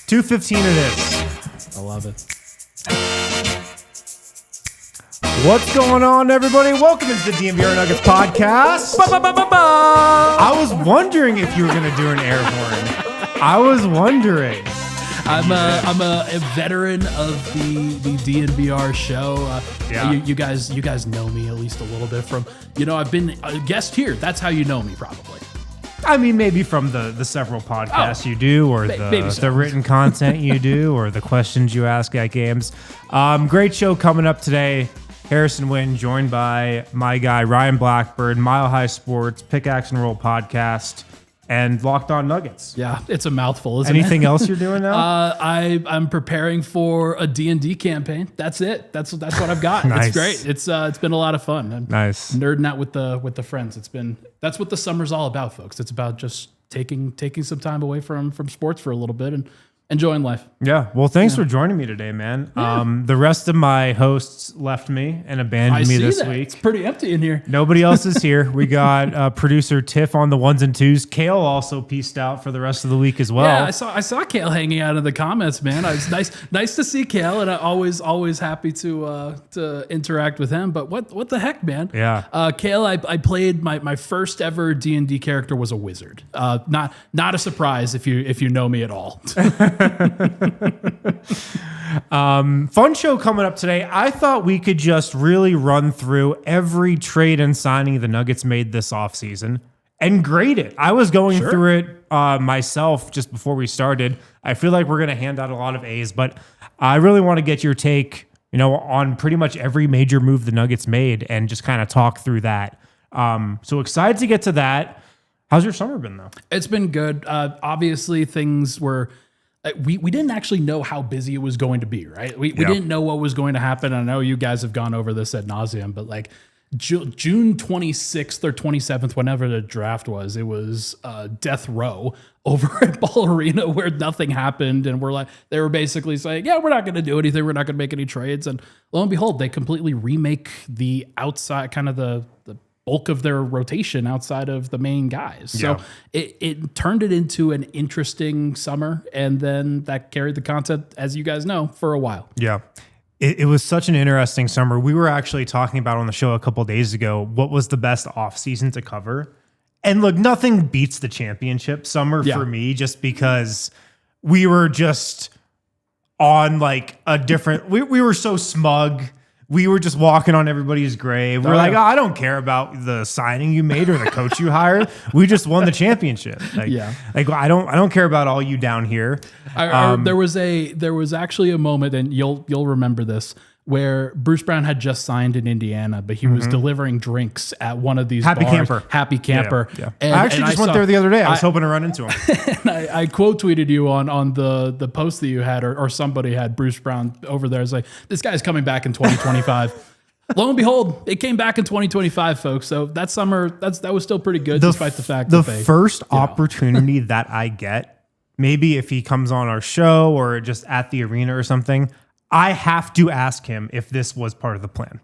$2.15 it is. I love it. What's going on, everybody? Welcome into the DNVR Nuggets Podcast. I was wondering if you were going to do an air horn. I was wondering. I'm a veteran of the DNVR show. Yeah. You guys know me at least a little bit from, I've been a guest here. That's how you know me, probably. I mean, maybe from the several podcasts you do, or the written content you do, or the questions you ask at games. Great show coming up today. Harrison Wynn, joined by my guy, Ryan Blackburn, Mile High Sports, Pickaxe and Roll Podcast, and Locked On Nuggets. Yeah, it's a mouthful, isn't it? Anything else you're doing now? I'm preparing for a D&D campaign. That's it. That's what I've got. Nice. It's great. It's been a lot of fun. I'm nice. Nerding out with the friends. That's what the summer's all about, folks. It's about just taking some time away from sports for a little bit and enjoying life. Yeah. Well, thanks for joining me today, man. Yeah. The rest of my hosts left me and abandoned me this week. It's pretty empty in here. Nobody else is here. We got producer Tiff on the ones and twos. Kale also peaced out for the rest of the week as well. Yeah, I saw Kale hanging out in the comments, man. I was nice to see Kale, and I always happy to interact with him. But what the heck, man? Yeah. Kale, I played my first ever D&D character was a wizard. Not a surprise if you know me at all. Fun show coming up today. I thought we could just really run through every trade and signing the Nuggets made this offseason and grade it. I was going through it myself just before we started. I feel like we're going to hand out a lot of A's, but I really want to get your take, on pretty much every major move the Nuggets made and just kind of talk through that. So excited to get to that. How's your summer been, though? It's been good. Obviously, things were... We didn't actually know how busy it was going to be, right? We didn't know what was going to happen. I know you guys have gone over this ad nauseum, but like June 26th or 27th, whenever the draft was, it was death row over at Ball Arena where nothing happened. And they were basically saying, yeah, we're not going to do anything. We're not going to make any trades. And lo and behold, they completely remake the outside, kind of the bulk of their rotation outside of the main guys. So it turned it into an interesting summer, and then that carried the content, as you guys know, for a while. Yeah. It was such an interesting summer. We were actually talking about on the show a couple of days ago what was the best offseason to cover. And look, nothing beats the championship summer for me, just because we were just on like a different... We were so smug. We were just walking on everybody's grave. We're like, I don't care about the signing you made or the coach you hired. We just won the championship. Like I don't care about all you down here. There was actually a moment, and you'll remember this, where Bruce Brown had just signed in Indiana, but he was delivering drinks at one of these Happy bars. Happy Camper. Yeah. I actually just went there the other day. I was hoping to run into him. And I quote tweeted you on the post that you had, or somebody had Bruce Brown over there. It's like, this guy's coming back in 2025. Lo and behold, it came back in 2025, folks. So that summer, that was still pretty good, despite the fact that they... The first opportunity that I get, maybe if he comes on our show or just at the arena or something, I have to ask him if this was part of the plan.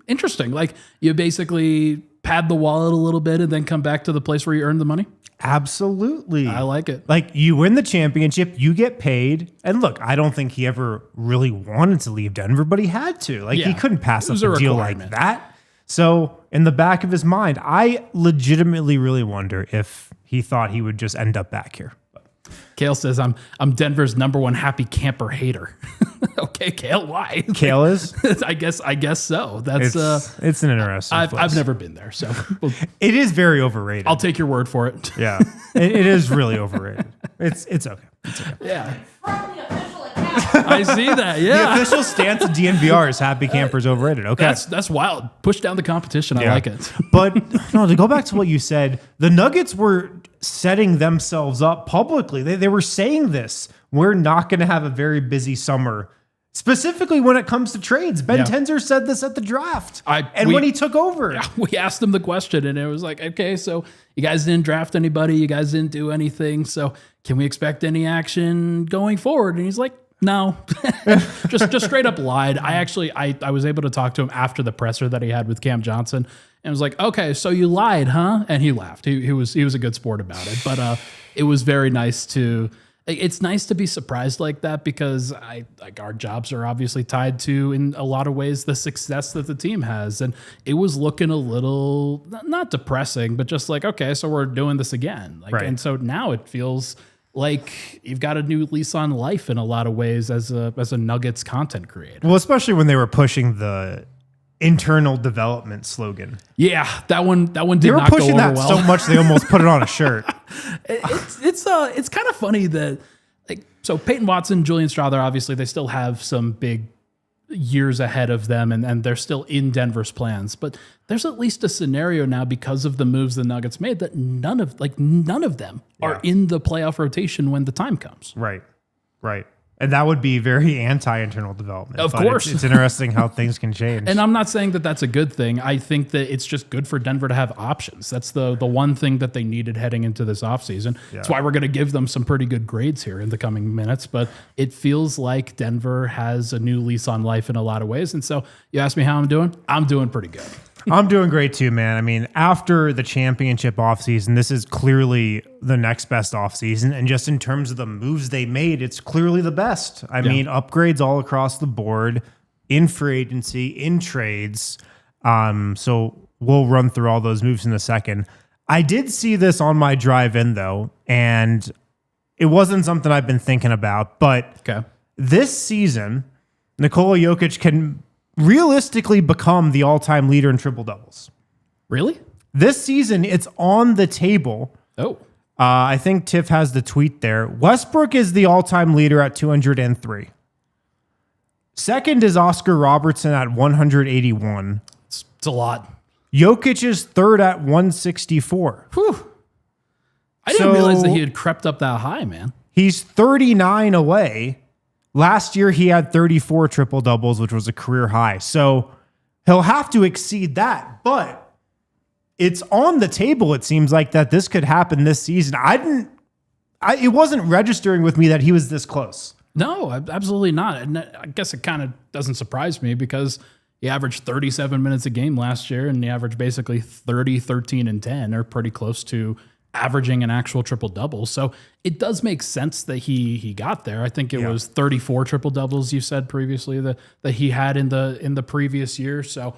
Interesting. Like, you basically pad the wallet a little bit and then come back to the place where you earned the money? Absolutely. I like it. Like, you win the championship, you get paid. And look, I don't think he ever really wanted to leave Denver, but he had to. Like, he couldn't pass up a deal like that. So in the back of his mind, I legitimately really wonder if he thought he would just end up back here. Kale says, I'm Denver's #1 happy camper hater. Okay, Kale, why? Kale is? I guess so. That's it's an interesting place. I've never been there, so it is very overrated. I'll take your word for it. Yeah, it is really overrated. It's okay. It's okay. Yeah. From the official account. I see that. Yeah. The official stance of DNVR is happy campers overrated. Okay, that's wild. Push down the competition. I like it. But no, to go back to what you said, the Nuggets were setting themselves up publicly. They were saying this we're not going to have a very busy summer. Specifically when it comes to trades. Ben Tenzer said this at the draft. When he took over. Yeah, we asked him the question and it was like, okay, so you guys didn't draft anybody. You guys didn't do anything. So can we expect any action going forward? And he's like, no, just straight up lied. I was able to talk to him after the presser that he had with Cam Johnson and was like, okay, so you lied, huh? And he laughed. He was a good sport about it, but it was very nice it's nice to be surprised like that because our jobs are obviously tied to, in a lot of ways, the success that the team has. And it was looking a little, not depressing, but just like, okay, so we're doing this again. And so now it feels like you've got a new lease on life in a lot of ways as a Nuggets content creator. Well, especially when they were pushing the internal development slogan. Yeah, that one did not go over well. They were pushing that so much they almost put it on a shirt. It's kind of funny that so Peyton Watson, Julian Strawther, obviously they still have some big years ahead of them and they're still in Denver's plans, but there's at least a scenario now because of the moves the Nuggets made that none of them are in the playoff rotation when the time comes. Right. And that would be very anti-internal development. Of course. It's interesting how things can change. And I'm not saying that that's a good thing. I think that it's just good for Denver to have options. That's the one thing that they needed heading into this offseason. That's why we're going to give them some pretty good grades here in the coming minutes. But it feels like Denver has a new lease on life in a lot of ways. And so you ask me how I'm doing? I'm doing pretty good. I'm doing great too, man. I mean, after the championship offseason, this is clearly the next best offseason. And just in terms of the moves they made, it's clearly the best. I mean, upgrades all across the board, in free agency, in trades. So we'll run through all those moves in a second. I did see this on my drive in, though, and it wasn't something I've been thinking about. But this season, Nikola Jokic can realistically become the all-time leader in triple-doubles. Really? This season, it's on the table. Oh. I think Tiff has the tweet there. Westbrook is the all-time leader at 203. Second is Oscar Robertson at 181. It's a lot. Jokic is third at 164. Whew. I didn't realize that he had crept up that high, man. He's 39 away. Last year, he had 34 triple-doubles, which was a career high. So he'll have to exceed that. But it's on the table, it seems like, that this could happen this season. It wasn't registering with me that he was this close. No, absolutely not. And I guess it kind of doesn't surprise me because he averaged 37 minutes a game last year, and he averaged basically 30, 13, and 10, or pretty close to averaging an actual triple-double. So it does make sense that he got there. I think it was 34 triple-doubles you said previously that he had in the previous year. So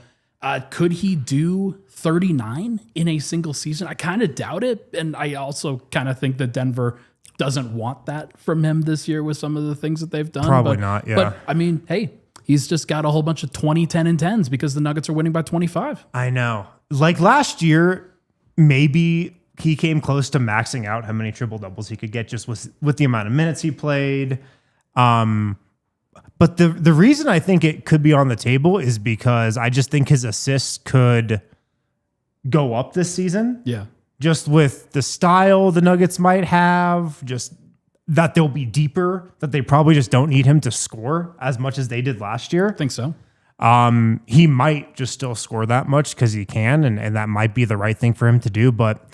could he do 39 in a single season? I kind of doubt it. And I also kind of think that Denver doesn't want that from him this year with some of the things that they've done. Probably not, yeah. But I mean, hey, he's just got a whole bunch of 20, 10, and 10s because the Nuggets are winning by 25. I know. Like last year, maybe he came close to maxing out how many triple-doubles he could get just with the amount of minutes he played. But the reason I think it could be on the table is because I just think his assists could go up this season. Yeah. Just with the style the Nuggets might have, just that they'll be deeper, that they probably just don't need him to score as much as they did last year. I think so. He might just still score that much because he can, and that might be the right thing for him to do. But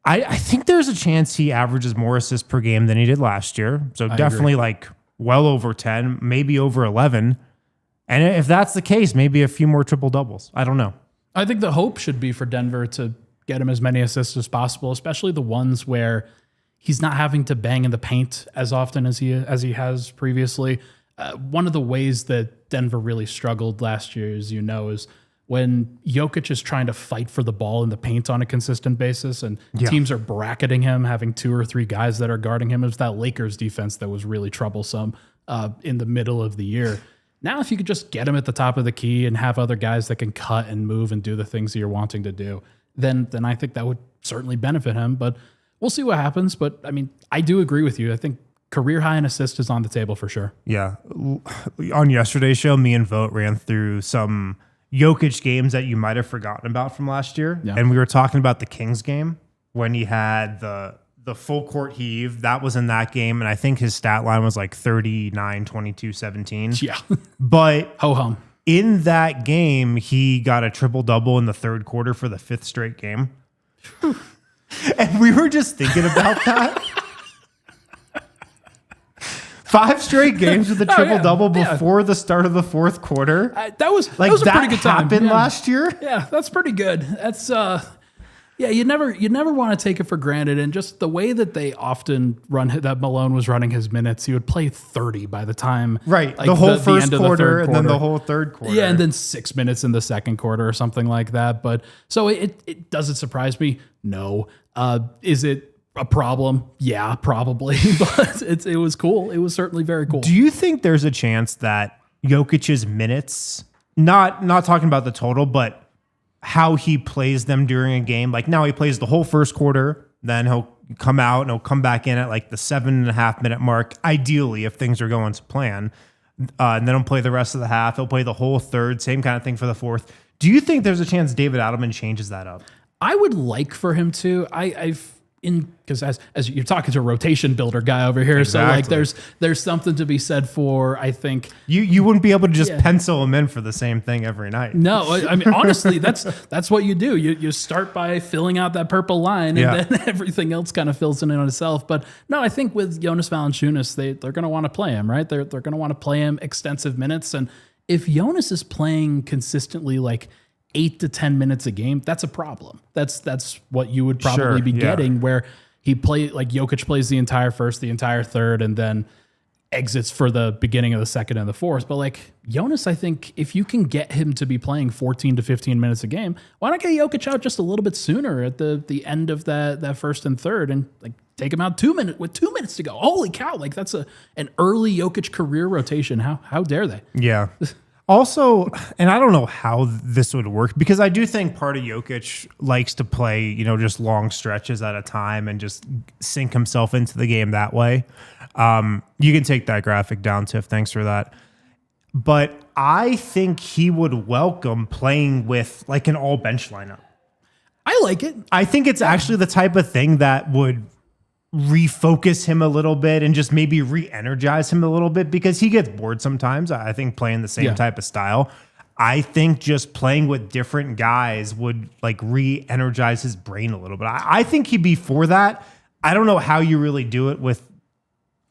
I think there's a chance he averages more assists per game than he did last year. So definitely like well over 10, maybe over 11. And if that's the case, maybe a few more triple-doubles. I don't know. I think the hope should be for Denver to get him as many assists as possible, especially the ones where he's not having to bang in the paint as often as he has previously. One of the ways that Denver really struggled last year, as you know, is when Jokic is trying to fight for the ball in the paint on a consistent basis and teams are bracketing him, having 2 or 3 guys that are guarding him. It was that Lakers defense that was really troublesome in the middle of the year. Now, if you could just get him at the top of the key and have other guys that can cut and move and do the things that you're wanting to do, then I think that would certainly benefit him. But we'll see what happens. But, I mean, I do agree with you. I think career high in assist is on the table for sure. Yeah. On yesterday's show, me and Vogt ran through some Jokic games that you might have forgotten about from last year. Yeah. And we were talking about the Kings game when he had the the full court heave. That was in that game. And I think his stat line was like 39, 22, 17. Yeah. But Ho-hum. in that game, he got a triple-double in the third quarter for the 5th straight game. And we were just thinking about that. 5 straight games with a triple-double before the start of the 4th quarter. That was a pretty good time. Happened last year? Yeah, that's pretty good. That's you never want to take it for granted. And just the way that they often run that Malone was running his minutes, he would play 30 by the time. Right. Like, the whole first end of quarter the and then the whole third quarter. Yeah, and then 6 minutes in the second quarter or something like that. But so it doesn't surprise me. No. Is it a problem? Yeah, probably. But it was cool. It was certainly very cool. Do you think there's a chance that Jokic's minutes, not talking about the total, but how he plays them during a game, like now he plays the whole first quarter, then he'll come out and he'll come back in at like the 7.5 minute mark, ideally if things are going to plan, and then he'll play the rest of the half. He'll play the whole third, same kind of thing for the fourth. Do you think there's a chance David Adelman changes that up? I would like for him to. Because as you're talking to a rotation builder guy over here, Exactly. So like there's something to be said for, I think. You wouldn't be able to just pencil him in for the same thing every night. No, I mean honestly, that's what you do. You start by filling out that purple line, and then everything else kind of fills in on itself. But no, I think with Jonas Valanciunas, they're going to want to play him, right? They're going to want to play him extensive minutes, and if Jonas is playing consistently like 8 to 10 minutes a game, that's a problem. That's what you would probably be getting, where he like Jokic plays the entire first, the entire third, and then exits for the beginning of the second and the fourth. But like Jonas, I think if you can get him to be playing 14 to 15 minutes a game, why not get Jokic out just a little bit sooner at the end of that first and third, and like take him out 2 minutes with 2 minutes to go? Holy cow! Like that's an early Jokic career rotation. How dare they? Yeah. Also, and I don't know how this would work, because I do think part of Jokic likes to play, just long stretches at a time and just sink himself into the game that way. You can take that graphic down, Tiff. Thanks for that. But I think he would welcome playing with like an all bench lineup. I like it. I think it's actually the type of thing that would refocus him a little bit and just maybe re-energize him a little bit, because he gets bored sometimes. I think playing the same type of style. I think just playing with different guys would like re-energize his brain a little bit. I think he'd be for that. I don't know how you really do it with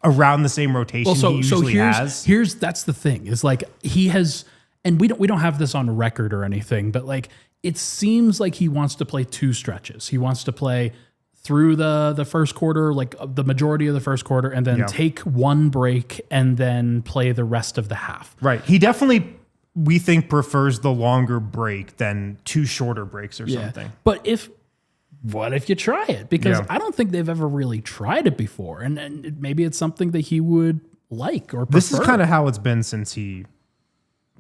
around the same rotation he usually has. That's the thing, is like he has, and we don't have this on record or anything, but like it seems like he wants to play 2 stretches. He wants to play through the first quarter, like the majority of the first quarter, and then take 1 break and then play the rest of the half. Right. He definitely, we think, prefers the longer break than 2 shorter breaks or something. But what if you try it? Because I don't think they've ever really tried it before. And maybe it's something that he would like or prefer. This is kind of how it's been since he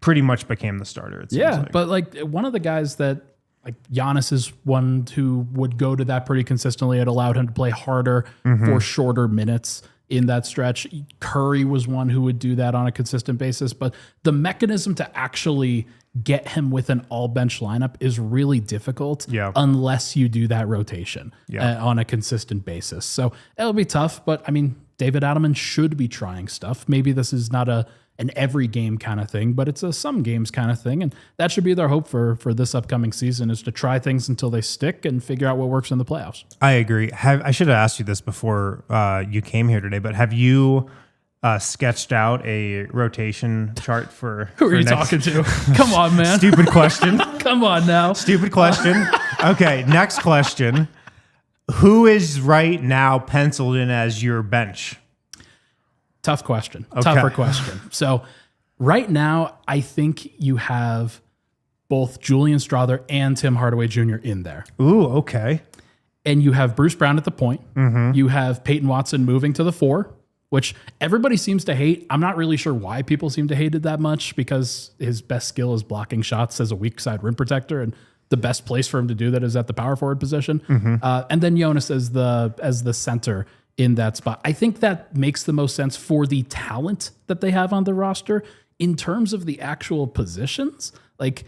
pretty much became the starter. It seems like. But like one of the guys that, like Giannis is one who would go to that pretty consistently. It allowed him to play harder for shorter minutes in that stretch. Curry was one who would do that on a consistent basis. But the mechanism to actually get him with an all bench lineup is really difficult unless you do that rotation on a consistent basis. So it'll be tough. But I mean, David Adelman should be trying stuff. Maybe this is not an every game kind of thing, but it's a some games kind of thing. And that should be their hope for this upcoming season, is to try things until they stick and figure out what works in the playoffs. I agree. I should have asked you this before you came here today, but have you sketched out a rotation chart for who are you talking to? Come on, man. Stupid question. Come on now. Stupid question. Okay, next question. Who is right now penciled in as your bench? Tough question. Okay. Tougher question. So right now, I think you have both Julian Strawther and Tim Hardaway Jr. in there. Ooh, okay. And you have Bruce Brown at the point. You have Peyton Watson moving to the 4, which everybody seems to hate. I'm not really sure why people seem to hate it that much, because his best skill is blocking shots as a weak side rim protector, and the best place for him to do that is at the power forward position. And then Jonas as the center in that spot. I think that makes the most sense for the talent that they have on the roster. In terms of the actual positions, like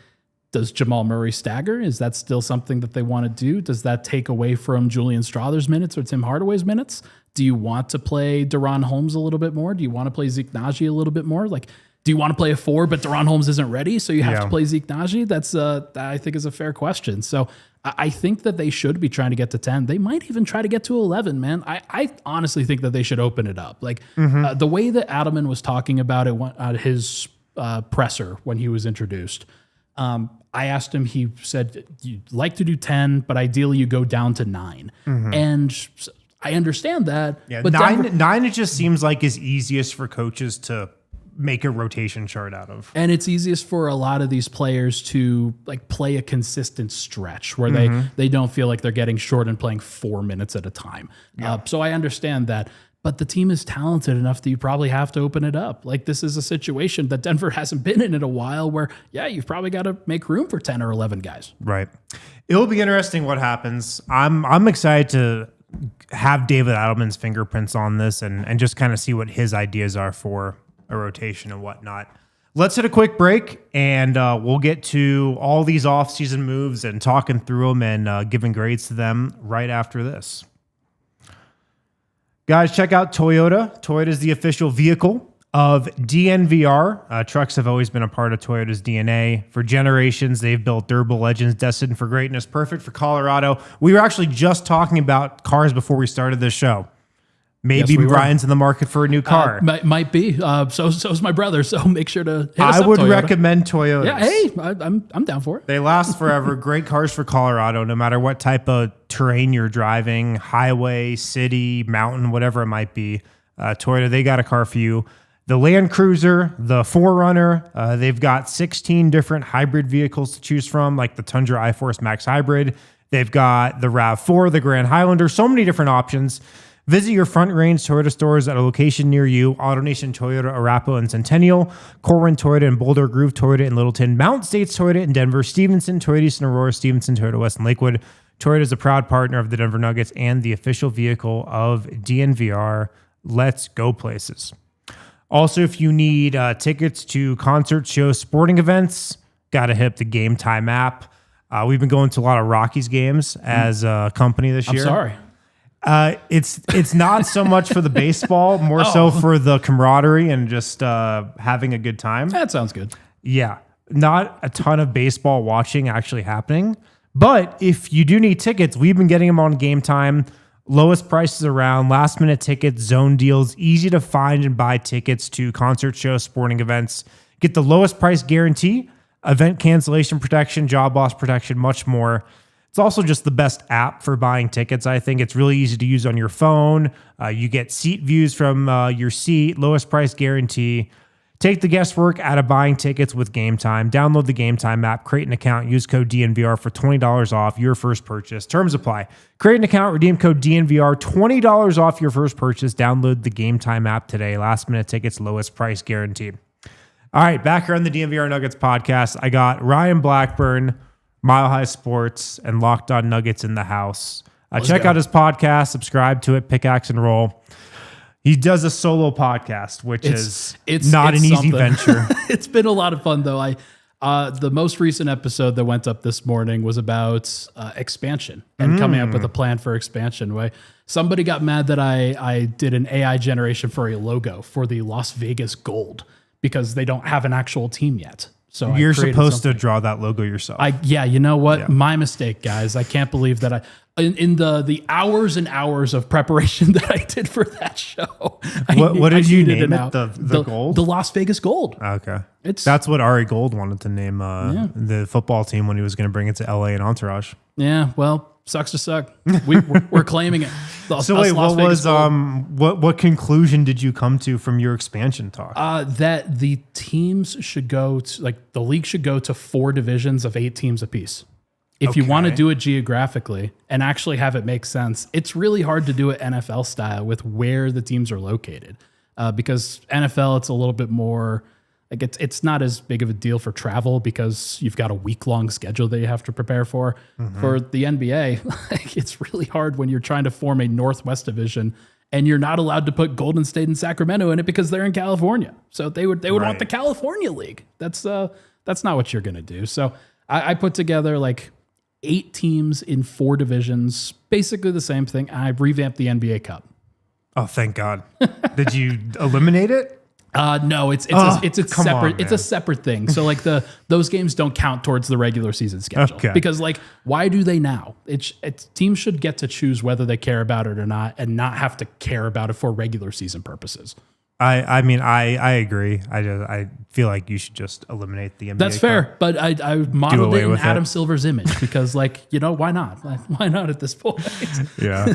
Does Jamal Murray stagger? Is that still something that they want to do? Does that take away from Julian Strawther's minutes or Tim Hardaway's minutes? Do you want to play Deron Holmes a little bit more? Do you want to play Zeke Naji a little bit more? Like, do you want to play a 4, but Deron Holmes isn't ready, so you have to play Zeke Naji? That's that I think is a fair question. So I think that they should be trying to get to 10. They might even try to get to 11, man. I honestly think that they should open it up. Like the way that Adelman was talking about it at his presser when he was introduced, I asked him, he said, you'd like to do 10, but ideally you go down to 9. And I understand that. Yeah, but nine it just seems like is easiest for coaches to make a rotation chart out of. And it's easiest for a lot of these players to like play a consistent stretch where they don't feel like they're getting short and playing 4 minutes at a time. So I understand that. But the team is talented enough that you probably have to open it up. Like this is a situation that Denver hasn't been in a while where, you've probably got to make room for 10 or 11 guys. Right. It'll be interesting what happens. I'm excited to have David Adelman's fingerprints on this and just kind of see what his ideas are for a rotation and whatnot. Let's hit a quick break and we'll get to all these offseason moves and talking through them and giving grades to them right after this. Guys, check out Toyota. Toyota is the official vehicle of DNVR. Trucks have always been a part of Toyota's DNA. For generations, they've built durable legends destined for greatness, perfect for Colorado. We were actually just talking about cars before we started this show. Maybe Ryan's in the market for a new car. Might be. So is my brother. So make sure to hit us I up, would Toyota. recommend Toyota. Yeah, hey, I'm down for it. They last forever. Great cars for Colorado, no matter what type of terrain you're driving, highway, city, mountain, whatever it might be. Toyota, they got a car for you. The Land Cruiser, the 4Runner, they've got 16 different hybrid vehicles to choose from, like the Tundra iForce Max Hybrid. They've got the RAV4, the Grand Highlander, so many different options. Visit your Front Range Toyota stores at a location near you. AutoNation Toyota, Arapahoe and Centennial, Corwin Toyota and Boulder, Groove Toyota in Littleton, Mountain States Toyota in Denver, Stevenson Toyota East and Aurora, Stevenson Toyota West and Lakewood. Toyota is a proud partner of the Denver Nuggets and the official vehicle of DNVR. Let's go places. Also, if you need tickets to concerts, shows, sporting events, got to hit the Game Time app. We've been going to a lot of Rockies games as a company this year. I'm sorry. It's not so much for the baseball, more so for the camaraderie and just having a good time. That sounds good. Yeah, not a ton of baseball watching actually happening. But if you do need tickets, we've been getting them on Game Time. Lowest prices around, last minute tickets, zone deals, easy to find and buy tickets to concert shows, sporting events. Get the lowest price guarantee, event cancellation protection, job loss protection, much more. It's also just the best app for buying tickets. I think it's really easy to use on your phone. You get seat views from your seat, lowest price guarantee. Take the guesswork out of buying tickets with Game Time. Download the Game Time app, create an account, use code DNVR for $20 off your first purchase. Terms apply. Create an account, redeem code DNVR, $20 off your first purchase. Download the Game Time app today. Last minute tickets, lowest price guaranteed. All right, back here on the DNVR Nuggets podcast, I got Ryan Blackburn, Mile High Sports, and Locked On Nuggets in the house. Check out his podcast, subscribe to it, Pickaxe and Roll. He does a solo podcast, which is not an easy venture. It's been a lot of fun, though. The most recent episode that went up this morning was about expansion and coming up with a plan for expansion. Somebody got mad that I did an AI generation for a logo for the Las Vegas Gold because they don't have an actual team yet. So you're supposed to draw that logo yourself. You know what? Yeah. My mistake, guys. I can't believe that in the hours and hours of preparation that I did for that show. What did you name it? The Gold? The Las Vegas Gold. Okay. That's what Ari Gold wanted to name the football team when he was going to bring it to LA and Entourage. Yeah, well, sucks to suck. We're claiming it. So wait, what conclusion did you come to from your expansion talk? That the teams should go to, the league should go to 4 divisions of 8 teams apiece. If you want to do it geographically and actually have it make sense, it's really hard to do it NFL style with where the teams are located. Because NFL, it's a little bit more it's not as big of a deal for travel because you've got a week-long schedule that you have to prepare for. Mm-hmm. For the NBA, it's really hard when you're trying to form a Northwest division and you're not allowed to put Golden State and Sacramento in it because they're in California. So they would want the California League. That's not what you're going to do. So I put together like 8 teams in 4 divisions, basically the same thing. I revamped the NBA Cup. Oh, thank God. Did you eliminate it? No, it's a separate thing. So like those games don't count towards the regular season schedule. Okay. Because like, why do they now? It's teams should get to choose whether they care about it or not, and not have to care about it for regular season purposes. I mean, I agree. I feel like you should just eliminate the NBA. That's fair, Cup. but I modeled it in Adam it. Silver's image because, like, why not? Why not at this point? Yeah.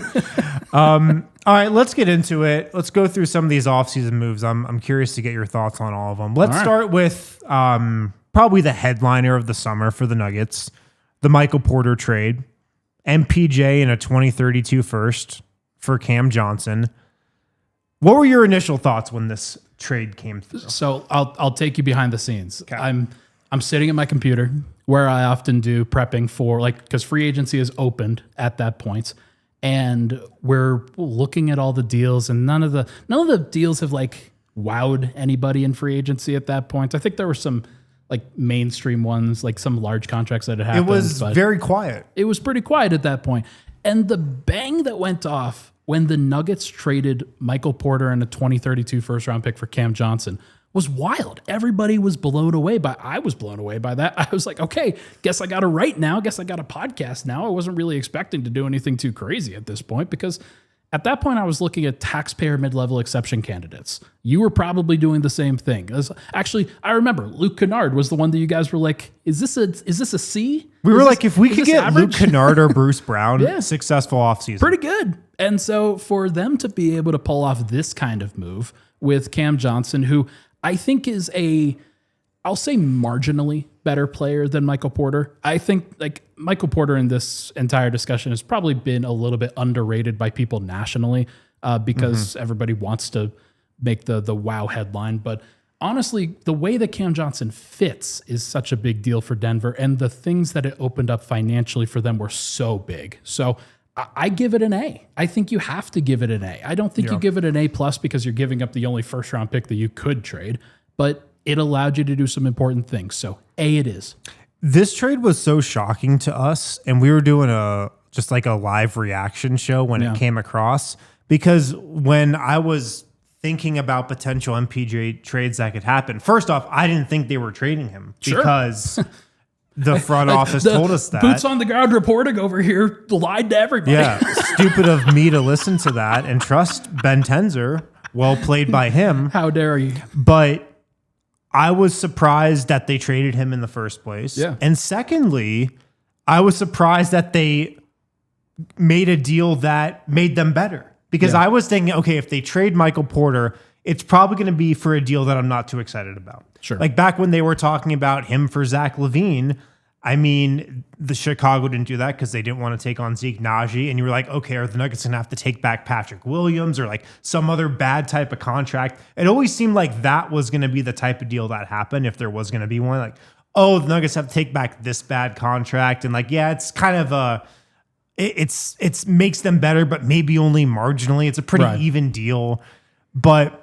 All right, let's get into it. Let's go through some of these offseason moves. I'm curious to get your thoughts on all of them. Let's start with probably the headliner of the summer for the Nuggets, the Michael Porter trade, MPJ in a 2032 first for Cam Johnson. What were your initial thoughts when this trade came through? So I'll take you behind the scenes. Okay. I'm sitting at my computer where I often do prepping for, like, because free agency is opened at that point, and we're looking at all the deals, and none of the deals have like wowed anybody in free agency at that point. I think there were some like mainstream ones, like some large contracts that had happened. It was very quiet. It was pretty quiet at that point. And the bang that went off when the Nuggets traded Michael Porter and a 2032 first round pick for Cam Johnson was wild. Everybody was blown away by, I was blown away by that. I was like, okay, guess I got to write now. Guess I got a podcast now. I wasn't really expecting to do anything too crazy at this point, because at that point I was looking at taxpayer mid-level exception candidates. You were probably doing the same thing. Actually, I remember Luke Kennard was the one that you guys were like, is this a C? We were like, if we could get average? Luke Kennard or Bruce Brown, Yeah. successful offseason. Pretty good. And so for them to be able to pull off this kind of move with Cam Johnson, who I think is I'll say marginally better player than Michael Porter. I think like Michael Porter in this entire discussion has probably been a little bit underrated by people nationally because everybody wants to make the wow headline. But honestly, the way that Cam Johnson fits is such a big deal for Denver, and the things that it opened up financially for them were so big. So I give it an A. I think you have to give it an A. I don't think you give it an A+ because you're giving up the only first round pick that you could trade, but it allowed you to do some important things. So A it is. This trade was so shocking to us, and we were doing just like a live reaction show when it came across, because when I was thinking about potential MPJ trades that could happen, first off, I didn't think they were trading him because the front office told us that. Boots on the ground reporting over here lied to everybody. Yeah, stupid of me to listen to that and trust Ben Tenzer. Well played by him. How dare you? But I was surprised that they traded him in the first place. Yeah. And secondly, I was surprised that they made a deal that made them better. Because I was thinking, okay, if they trade Michael Porter, it's probably going to be for a deal that I'm not too excited about. Sure. Like back when they were talking about him for Zach LaVine, I mean, the Chicago didn't do that because they didn't want to take on Zeke Naji. And you were like, okay, are the Nuggets going to have to take back Patrick Williams or like some other bad type of contract? It always seemed like that was going to be the type of deal that happened if there was going to be one. Like, oh, the Nuggets have to take back this bad contract. And like, yeah, it's kind of it's makes them better, but maybe only marginally. It's a pretty even deal. But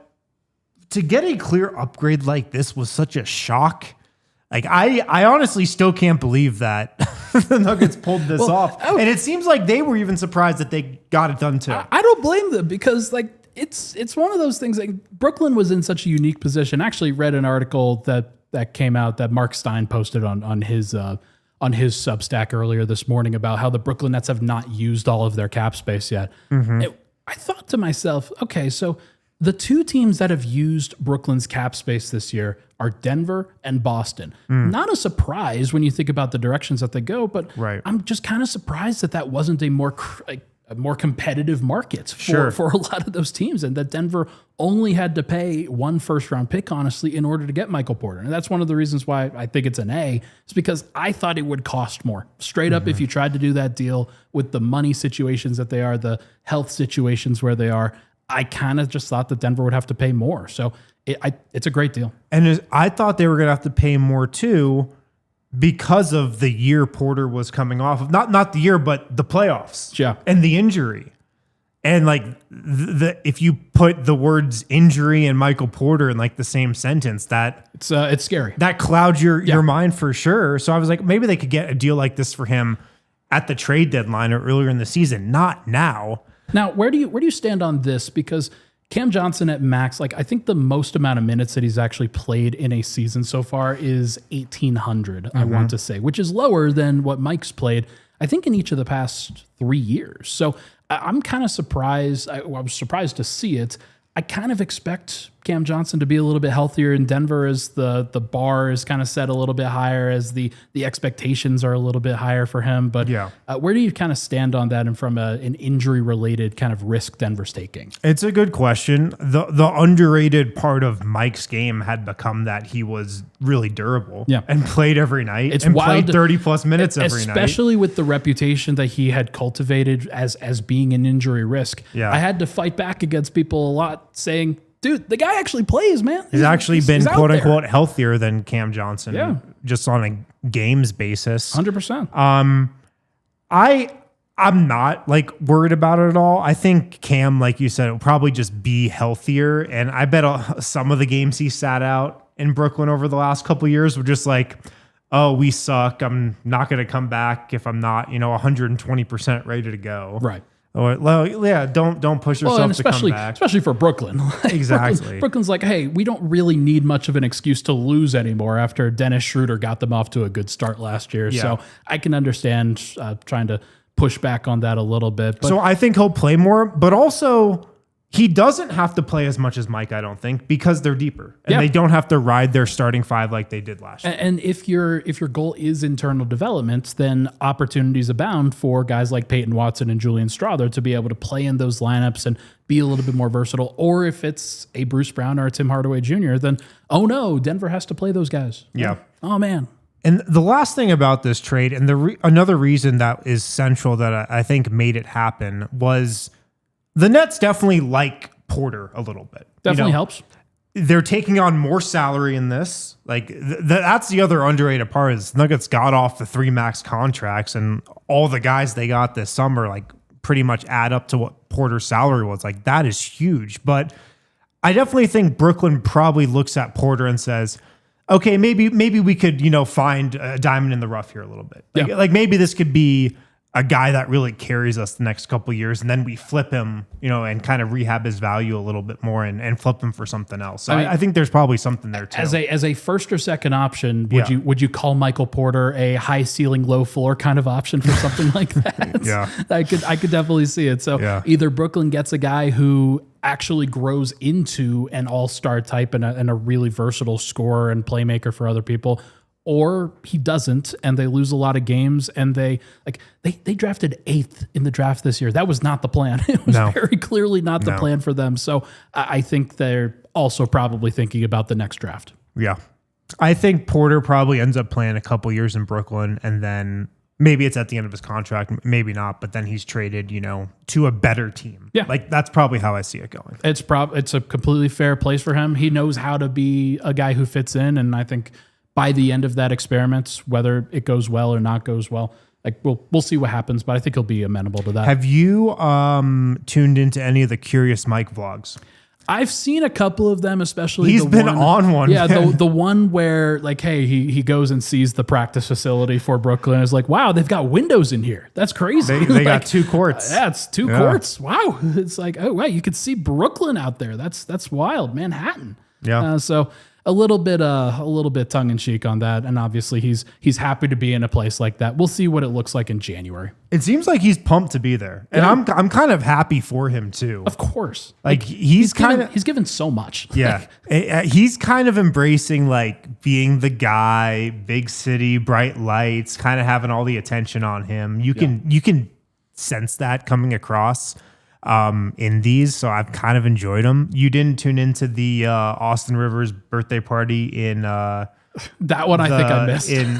to get a clear upgrade like this was such a shock. Like I honestly still can't believe that the Nuggets pulled this off. And it seems like they were even surprised that they got it done too. I don't blame them because like it's one of those things. Like Brooklyn was in such a unique position. I actually read an article that came out that Mark Stein posted on his Substack earlier this morning about how the Brooklyn Nets have not used all of their cap space yet. I thought to myself, okay, so the two teams that have used Brooklyn's cap space this year are Denver and Boston. Not a surprise when you think about the directions that they go, but I'm just kind of surprised that wasn't a more competitive market for a lot of those teams, and that Denver only had to pay one first round pick, honestly, in order to get Michael Porter. And that's one of the reasons why I think it's an A, is because I thought it would cost more. Straight up, if you tried to do that deal with the money situations that they are, the health situations where they are, I kind of just thought that Denver would have to pay more. So it's a great deal. And I thought they were going to have to pay more too because of the year Porter was coming off of. Not the year, but the playoffs. Yeah. And the injury. And like if you put the words injury and Michael Porter in like the same sentence, it's scary. That clouds your mind for sure. So I was like, maybe they could get a deal like this for him at the trade deadline or earlier in the season, not now. Now, where do you stand on this? Because Cam Johnson at max, like I think the most amount of minutes that he's actually played in a season so far is 1,800, I want to say, which is lower than what Mike's played, I think, in each of the past 3 years. So I'm kind of surprised. I was surprised to see it. I kind of expect Cam Johnson to be a little bit healthier in Denver as the bar is kind of set a little bit higher, as the expectations are a little bit higher for him. But where do you kind of stand on that and from an injury-related kind of risk Denver's taking? It's a good question. The underrated part of Mike's game had become that he was really durable and played every night and played 30-plus minutes every night. Especially with the reputation that he had cultivated as being an injury risk. Yeah. I had to fight back against people a lot saying, dude, the guy actually plays, man. He's actually been quote unquote healthier than Cam Johnson, just on a games basis. 100%. I'm not like worried about it at all. I think Cam, like you said, will probably just be healthier, and I bet some of the games he sat out in Brooklyn over the last couple of years were just like, oh, we suck. I'm not going to come back if I'm not 120% ready to go. Right. Or, don't push yourself to come back. Especially for Brooklyn. Exactly. Brooklyn's like, hey, we don't really need much of an excuse to lose anymore after Dennis Schroeder got them off to a good start last year. Yeah. So I can understand trying to push back on that a little bit. But so I think he'll play more, but also he doesn't have to play as much as Mike, I don't think, because they're deeper and they don't have to ride their starting five like they did last year. And if your goal is internal development, then opportunities abound for guys like Peyton Watson and Julian Strawther to be able to play in those lineups and be a little bit more versatile. Or if it's a Bruce Brown or a Tim Hardaway Jr., then, oh no, Denver has to play those guys. Yeah. Oh man. And the last thing about this trade, and another reason that is central that I think made it happen, was the Nets definitely like Porter a little bit. Definitely helps. They're taking on more salary in this. Like that's the other underrated part is Nuggets got off the 3 max contracts, and all the guys they got this summer like pretty much add up to what Porter's salary was. Like that is huge. But I definitely think Brooklyn probably looks at Porter and says, okay, maybe we could, find a diamond in the rough here a little bit. Like maybe this could be a guy that really carries us the next couple of years, and then we flip him, and kind of rehab his value a little bit more and flip him for something else. So I think there's probably something there too. As a first or second option, would you call Michael Porter a high ceiling, low floor kind of option for something like that? Yeah. I could definitely see it. So either Brooklyn gets a guy who actually grows into an all-star type and a really versatile scorer and playmaker for other people, or he doesn't, and they lose a lot of games, and they drafted 8th in the draft this year. That was not the plan. It was very clearly not the plan for them. So I think they're also probably thinking about the next draft. Yeah. I think Porter probably ends up playing a couple years in Brooklyn, and then maybe it's at the end of his contract, maybe not, but then he's traded, to a better team. Yeah. Like that's probably how I see it going. It's a completely fair place for him. He knows how to be a guy who fits in, and I think by the end of that experiment, whether it goes well or not goes well, like we'll see what happens, but I think he'll be amenable to that. Have you tuned into any of the Curious Mike vlogs? I've seen a couple of them, especially he's been on one. Yeah, the one where like, hey, he goes and sees the practice facility for Brooklyn. Is like, wow, they've got windows in here. That's crazy. They got 2 courts. Yeah, it's 2 courts. Wow, it's like, oh wow, you could see Brooklyn out there. That's wild, Manhattan. Yeah. So a little bit tongue in cheek on that, and obviously he's happy to be in a place like that. We'll see what it looks like in January. It seems like he's pumped to be there, and I'm kind of happy for him too. Of course, like he's given so much. Yeah, he's kind of embracing like being the guy, big city, bright lights, kind of having all the attention on him. You can sense that coming across in these, so I've kind of enjoyed them. You didn't tune into the Austin Rivers birthday party in that one. I think I missed in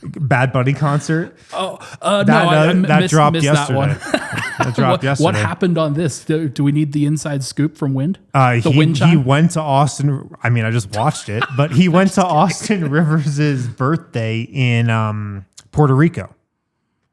Bad Bunny concert. That dropped missed yesterday. That one. That dropped yesterday. What happened on this? Do we need the inside scoop from Wind? Wind chime? He went to Austin. I mean, I just watched it, but he went to Austin Rivers' birthday in Puerto Rico.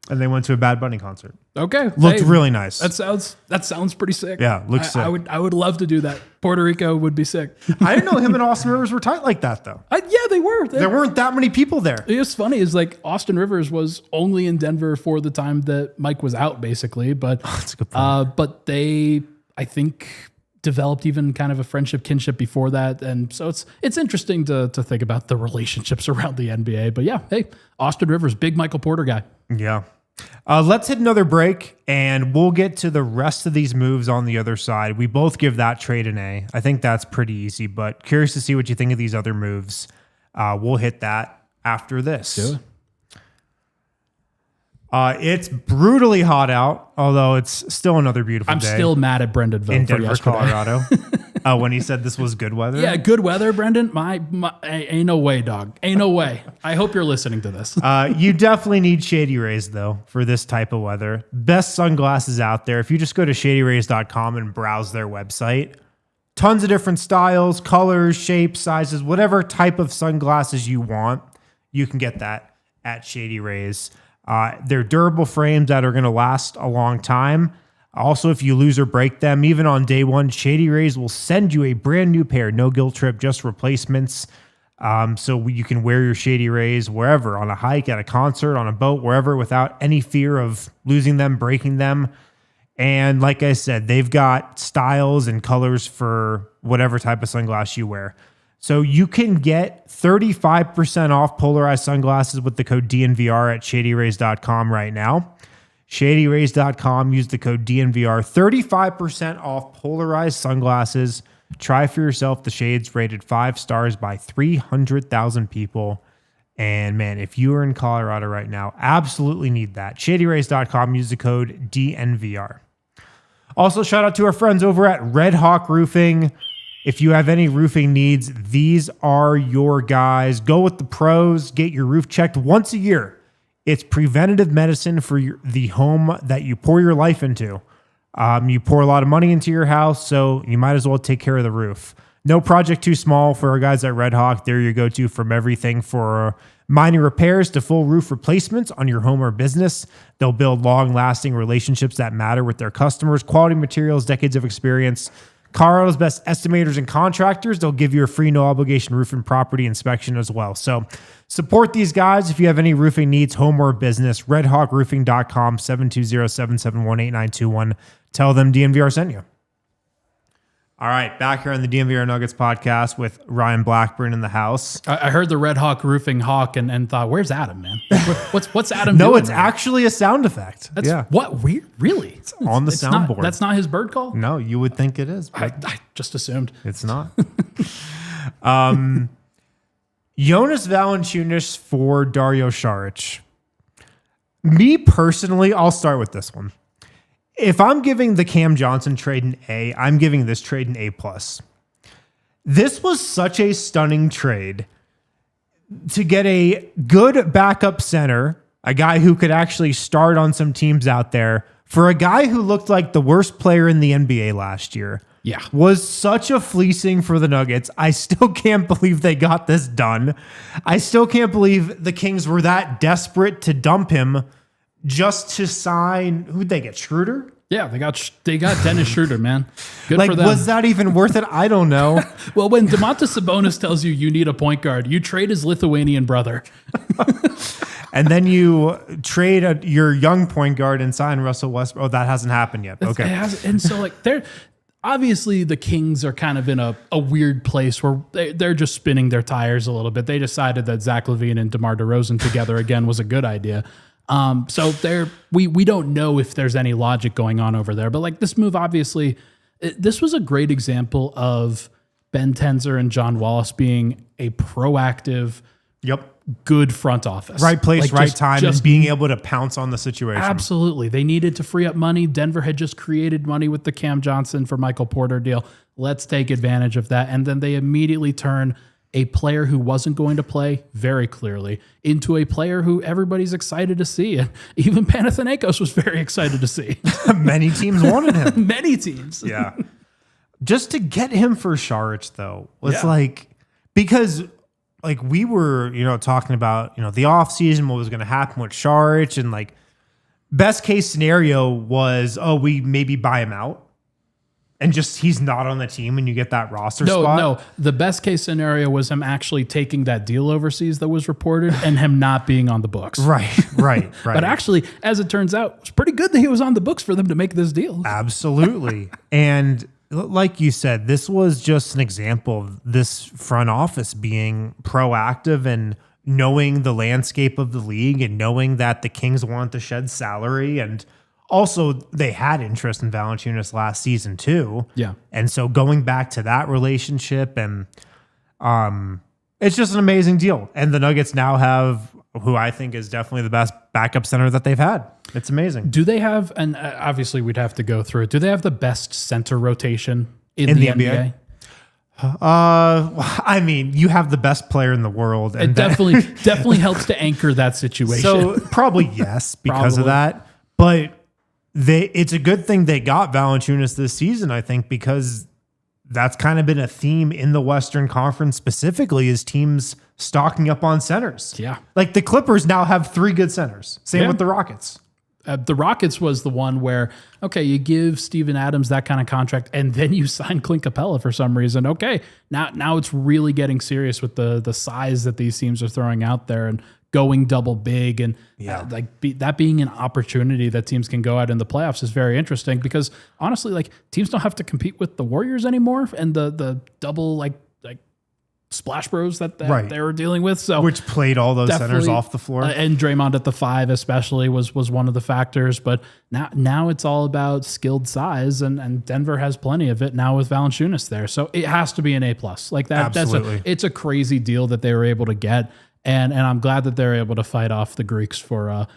And they went to a Bad Bunny concert. Okay. Looked really nice. That sounds pretty sick. Yeah, looks sick. I would love to do that. Puerto Rico would be sick. I didn't know him and Austin Rivers were tight like that, though. Yeah, they were. There weren't that many people there. It's funny is like Austin Rivers was only in Denver for the time that Mike was out, basically. But That's a good point. but they, I think, developed even kind of a friendship kinship before that, and so it's interesting to think about the relationships around the NBA. But yeah, hey, Austin Rivers, big Michael Porter guy. Yeah. Let's hit another break, and we'll get to the rest of these moves on the other side. We both give that trade an A. I think that's pretty easy, but curious to see what you think of these other moves. We'll hit that after this. Do it. It's brutally hot out, although it's still another beautiful I'm day. still mad at Brendan Vogt in for Denver, yesterday. Colorado. When he said this was good weather. Yeah, good weather, Brendan. My ain't no way, dog. Ain't no way. I hope you're listening to this. You definitely need Shady Rays, though, for this type of weather. Best sunglasses out there. If you just go to shadyrays.com and browse their website, tons of different styles, colors, shapes, sizes, whatever type of sunglasses you want, you can get that at Shady Rays. They're durable frames that are going to last a long time. Also, if you lose or break them, even on day one, Shady Rays will send you a brand new pair. No guilt trip, just replacements. So you can wear your Shady Rays wherever, on a hike, at a concert, on a boat, wherever, without any fear of losing them, breaking them. And like I said, they've got styles and colors for whatever type of sunglass you wear. So you can get 35% off polarized sunglasses with the code DNVR at shadyrays.com right now. Shadyrays.com, use the code DNVR, 35% off polarized sunglasses. Try for yourself the shades rated 5 stars by 300,000 people. And man, if you are in Colorado right now, absolutely need that. Shadyrays.com, use the code DNVR. Also, shout out to our friends over at Red Hawk Roofing. If you have any roofing needs, these are your guys. Go with the pros. Get your roof checked once a year. It's preventative medicine for the home that you pour your life into. You pour a lot of money into your house, so you might as well take care of the roof. No project too small for our guys at Red Hawk. They're your go-to from everything for minor repairs to full roof replacements on your home or business. They'll build long-lasting relationships that matter with their customers, quality materials, decades of experience. Colorado's best estimators and contractors. They'll give you a free, no-obligation roof and property inspection as well. So support these guys if you have any roofing needs, home or business. RedHawkRoofing.com, 720-771-8921. Tell them DNVR sent you. All right, back here on the DNVR Nuggets podcast with Ryan Blackburn in the house. I heard the Red Hawk Roofing Hawk and thought, where's Adam, man? What's Adam No, doing? it's actually a sound effect. That's yeah. What? Really? It's on the soundboard. That's not his bird call? No, you would think it is. But I just assumed. it's not. Jonas Valanciunas for Dario Saric. Me personally, I'll start with this one. If I'm giving the Cam Johnson trade an A, I'm giving this trade an A+. This was such a stunning trade to get a good backup center, a guy who could actually start on some teams out there, for a guy who looked like the worst player in the NBA last year. Yeah. Was such a fleecing for the Nuggets. I still can't believe they got this done. I still can't believe the Kings were that desperate to dump him just to sign, who'd they get, Schroeder? Yeah, they got Dennis Schroeder, man. Good Like, for them. was that even worth it? I don't know. Well, when Domantas Sabonis tells you need a point guard, you trade his Lithuanian brother. And then you trade your young point guard and sign Russell Westbrook. Oh, that hasn't happened yet. Okay. And so, like, they're obviously the Kings are kind of in a weird place where they're just spinning their tires a little bit. They decided that Zach LaVine and DeMar DeRozan together again was a good idea. So we don't know if there's any logic going on over there, but like this move, obviously, this was a great example of Ben Tenzer and John Wallace being a proactive, good front office. Right place, Like, right time, and being able to pounce on the situation. Absolutely. They needed to free up money. Denver had just created money with the Cam Johnson for Michael Porter deal. Let's take advantage of that. And then they immediately turn a player who wasn't going to play very clearly into a player who everybody's excited to see. And even Panathinaikos was very excited to see. Many teams wanted him. Many teams. Yeah. Just to get him for Saric, though, was like, because like we were, talking about, the offseason, what was going to happen with Saric, and like best case scenario was, we maybe buy him out. And just he's not on the team and you get that roster spot? No. The best case scenario was him actually taking that deal overseas that was reported and him not being on the books. Right. But actually, as it turns out, it's pretty good that he was on the books for them to make this deal. Absolutely. And like you said, this was just an example of this front office being proactive and knowing the landscape of the league and knowing that the Kings wanted to shed salary, and also they had interest in Valanciunas last season too. Yeah. And so going back to that relationship, and it's just an amazing deal. And the Nuggets now have who I think is definitely the best backup center that they've had. It's amazing. Do they have, and obviously we'd have to go through it, do they have the best center rotation in the NBA? I mean, you have the best player in the world. And it definitely helps to anchor that situation. So probably yes, because of that. But it's a good thing they got Valanciunas this season, I think, because that's kind of been a theme in the Western Conference specifically, is teams stocking up on centers. Yeah. Like the Clippers now have 3 good centers. Same with the Rockets. The Rockets was the one where, okay, you give Steven Adams that kind of contract and then you sign Clint Capella for some reason. Okay, now it's really getting serious with the size that these teams are throwing out there and going double big, and that being an opportunity that teams can go out in the playoffs is very interesting, because honestly, like, teams don't have to compete with the Warriors anymore and the double like splash bros that they were dealing with. So which played all those centers off the floor. And Draymond at the 5 especially was one of the factors. But now it's all about skilled size, and Denver has plenty of it now with Valanciunas there. So it has to be an A+. Like that. Absolutely. It's a crazy deal that they were able to get. And I'm glad that they're able to fight off the Greeks for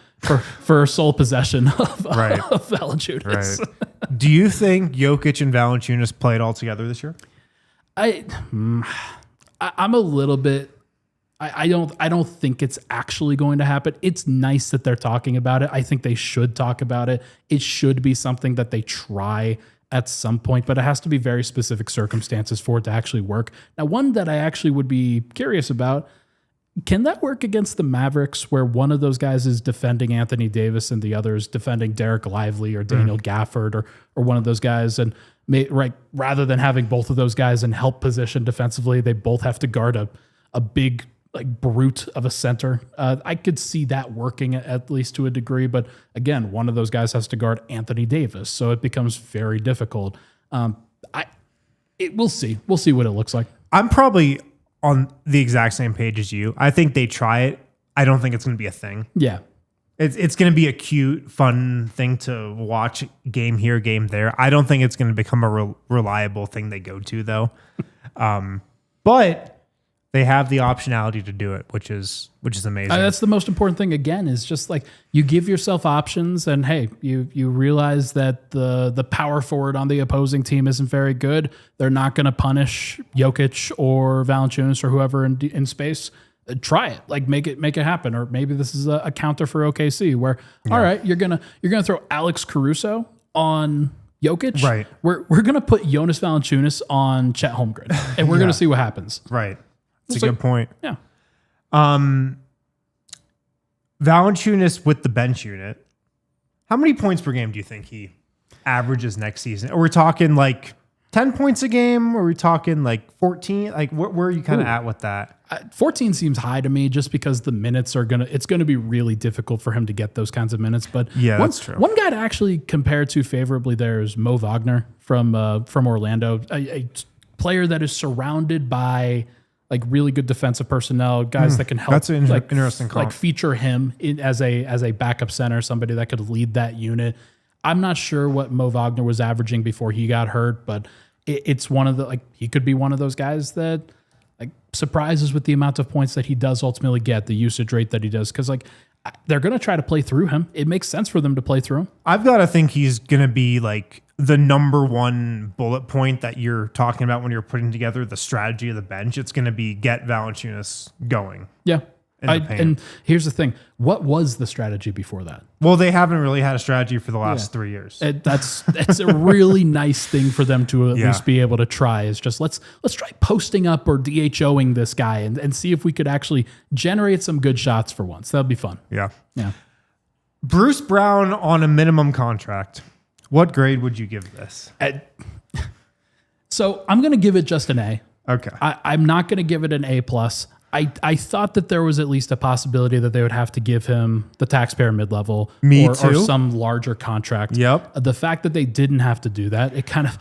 sole possession of Valanciunas. Right. Do you think Jokic and Valanciunas played all together this year? I'm a little bit. I don't think it's actually going to happen. It's nice that they're talking about it. I think they should talk about it. It should be something that they try at some point, but it has to be very specific circumstances for it to actually work. Now, one that I actually would be curious about. Can that work against the Mavericks, where one of those guys is defending Anthony Davis and the other is defending Derek Lively or Daniel Gafford or one of those guys? And rather than having both of those guys in help position defensively, they both have to guard a big like brute of a center. I could see that working at least to a degree, but again, one of those guys has to guard Anthony Davis, so it becomes very difficult. We'll see. We'll see what it looks like. I'm probably on the exact same page as you. I think they try it. I don't think it's going to be a thing. Yeah. It's going to be a cute, fun thing to watch, game here, game there. I don't think it's going to become a reliable thing they go to, though. But they have the optionality to do it, which is amazing. That's the most important thing. Again, is just like you give yourself options, and hey, you realize that the power forward on the opposing team isn't very good. They're not going to punish Jokic or Valanciunas or whoever in space. Try it, like make it happen. Or maybe this is a counter for OKC, where all right, you're gonna throw Alex Caruso on Jokic. Right. We're gonna put Jonas Valanciunas on Chet Holmgren, and we're gonna see what happens. Right. That's a good point. Yeah. Valanciunas with the bench unit, how many points per game do you think he averages next season? Are we talking like 10 points a game? Or are we talking like 14? Like where are you kind of at with that? 14 seems high to me, just because the minutes it's going to be really difficult for him to get those kinds of minutes. But yeah, that's true. One guy to actually compare to favorably there is Mo Wagner from Orlando, a player that is surrounded by like really good defensive personnel, guys that can help. That's an interesting comp. Like feature him as a backup center, somebody that could lead that unit. I'm not sure what Mo Wagner was averaging before he got hurt, but it's one of the he could be one of those guys that like surprises with the amount of points that he does ultimately get, the usage rate that he does, because like they're going to try to play through him. It makes sense for them to play through him. I've got to think he's going to be like the number one bullet point that you're talking about when you're putting together the strategy of the bench. It's going to be get Valanciunas going. Yeah. And here's the thing. What was the strategy before that? Well, they haven't really had a strategy for the last 3 years. That's a really nice thing for them to at least be able to try, is just let's try posting up or DHOing this guy and see if we could actually generate some good shots for once. That'd be fun. Yeah. Yeah. Bruce Brown on a minimum contract. What grade would you give this? So I'm going to give it just an A. Okay. I'm not going to give it an A+. I thought that there was at least a possibility that they would have to give him the taxpayer mid-level or some larger contract. Yep. The fact that they didn't have to do that, it kind of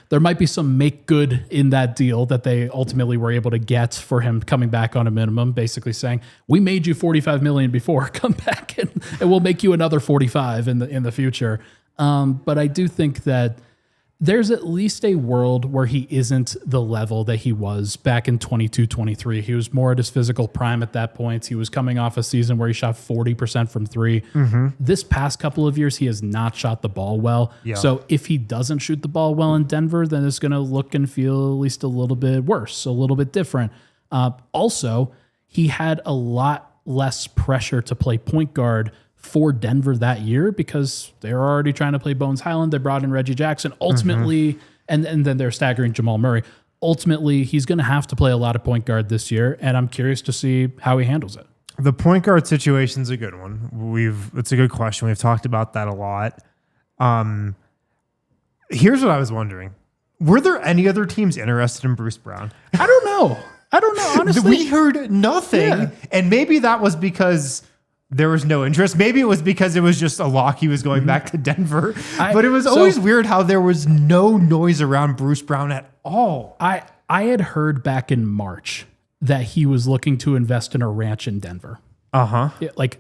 there might be some make good in that deal that they ultimately were able to get for him coming back on a minimum, basically saying, we made you $45 million before, come back and we'll make you another 45 in the future. But I do think that there's at least a world where he isn't the level that he was back in 22-23. He was more at his physical prime at that point. He was coming off a season where he shot 40% from three. This past couple of years, he has not shot the ball well. Yeah. So if he doesn't shoot the ball well in Denver, then it's going to look and feel at least a little bit worse, a little bit different. Also, he had a lot less pressure to play point guard for Denver that year because they were already trying to play Bones Highland. They brought in Reggie Jackson. Ultimately, and then they're staggering Jamal Murray. Ultimately, he's going to have to play a lot of point guard this year, and I'm curious to see how he handles it. The point guard situation's a good one. It's a good question. We've talked about that a lot. Here's what I was wondering. Were there any other teams interested in Bruce Brown? I don't know, honestly. We heard nothing, and maybe that was because there was no interest. Maybe it was because it was just a lock he was going back to Denver. But it was always weird how there was no noise around Bruce Brown at all. I had heard back in March that he was looking to invest in a ranch in Denver. Uh-huh. Yeah, like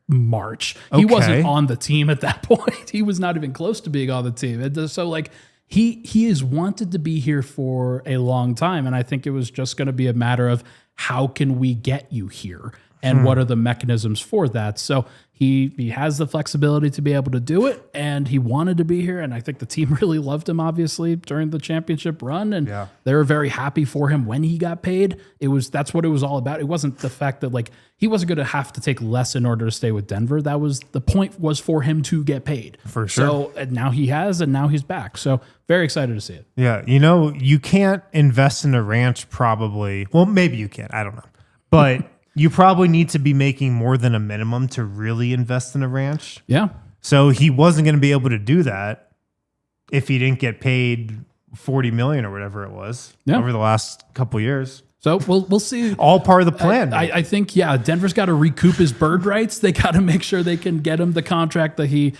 March. He wasn't on the team at that point. He was not even close to being on the team. So like he has wanted to be here for a long time. And I think it was just going to be a matter of how can we get you here? And what are the mechanisms for that? So he has the flexibility to be able to do it, and he wanted to be here. And I think the team really loved him, obviously, during the championship run, and they were very happy for him when he got paid. That's what it was all about. It wasn't the fact that like he wasn't going to have to take less in order to stay with Denver. That was the point, was for him to get paid for sure. So and now he has, and now he's back. So very excited to see it. Yeah, you can't invest in a ranch probably. Well, maybe you can. I don't know, but. You probably need to be making more than a minimum to really invest in a ranch. Yeah. So he wasn't going to be able to do that if he didn't get paid $40 million or whatever it was over the last couple of years. So we'll see. All part of the plan. I think, Denver's got to recoup his bird rights. They got to make sure they can get him the contract that he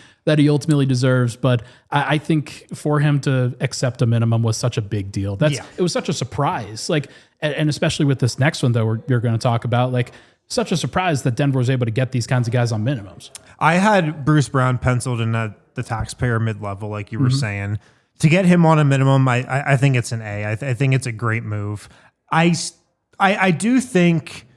ultimately deserves. But I think for him to accept a minimum was such a big deal. It was such a surprise. Like, and especially with this next one that you're going to talk about, like such a surprise that Denver was able to get these kinds of guys on minimums. I had Bruce Brown penciled in at the taxpayer mid-level, like you were saying. To get him on a minimum, I think it's an A. I think it's a great move. I do think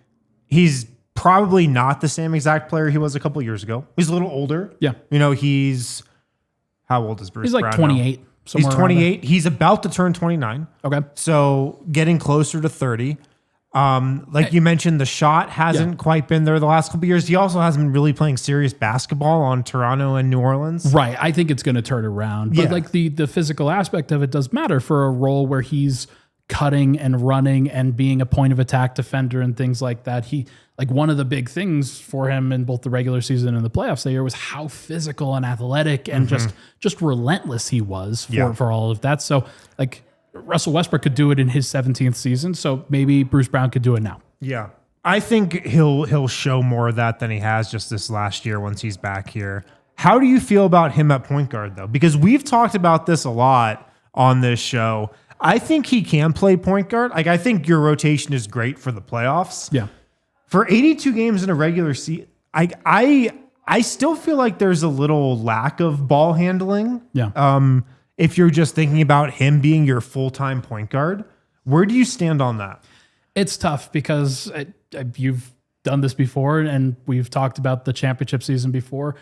he's probably not the same exact player he was a couple years ago. He's a little older. Yeah. He's how old is Bruce Brown? He's like 28. Now? He's 28. He's about to turn 29. Okay. So getting closer to 30. You mentioned, the shot hasn't quite been there the last couple of years. He also hasn't been really playing serious basketball on Toronto and New Orleans. Right. I think it's going to turn around. But like the physical aspect of it does matter for a role where he's cutting and running and being a point of attack defender and things like that. One of the big things for him in both the regular season and the playoffs that year was how physical and athletic and just relentless he was for all of that. So like Russell Westbrook could do it in his 17th season. So maybe Bruce Brown could do it now. Yeah. I think he'll show more of that than he has just this last year once he's back here. How do you feel about him at point guard though? Because we've talked about this a lot on this show. I think he can play point guard. Like, I think your rotation is great for the playoffs. Yeah. For 82 games in a regular season, I still feel like there's a little lack of ball handling. Yeah. If you're just thinking about him being your full-time point guard, where do you stand on that? It's tough because you've done this before, and we've talked about the championship season before.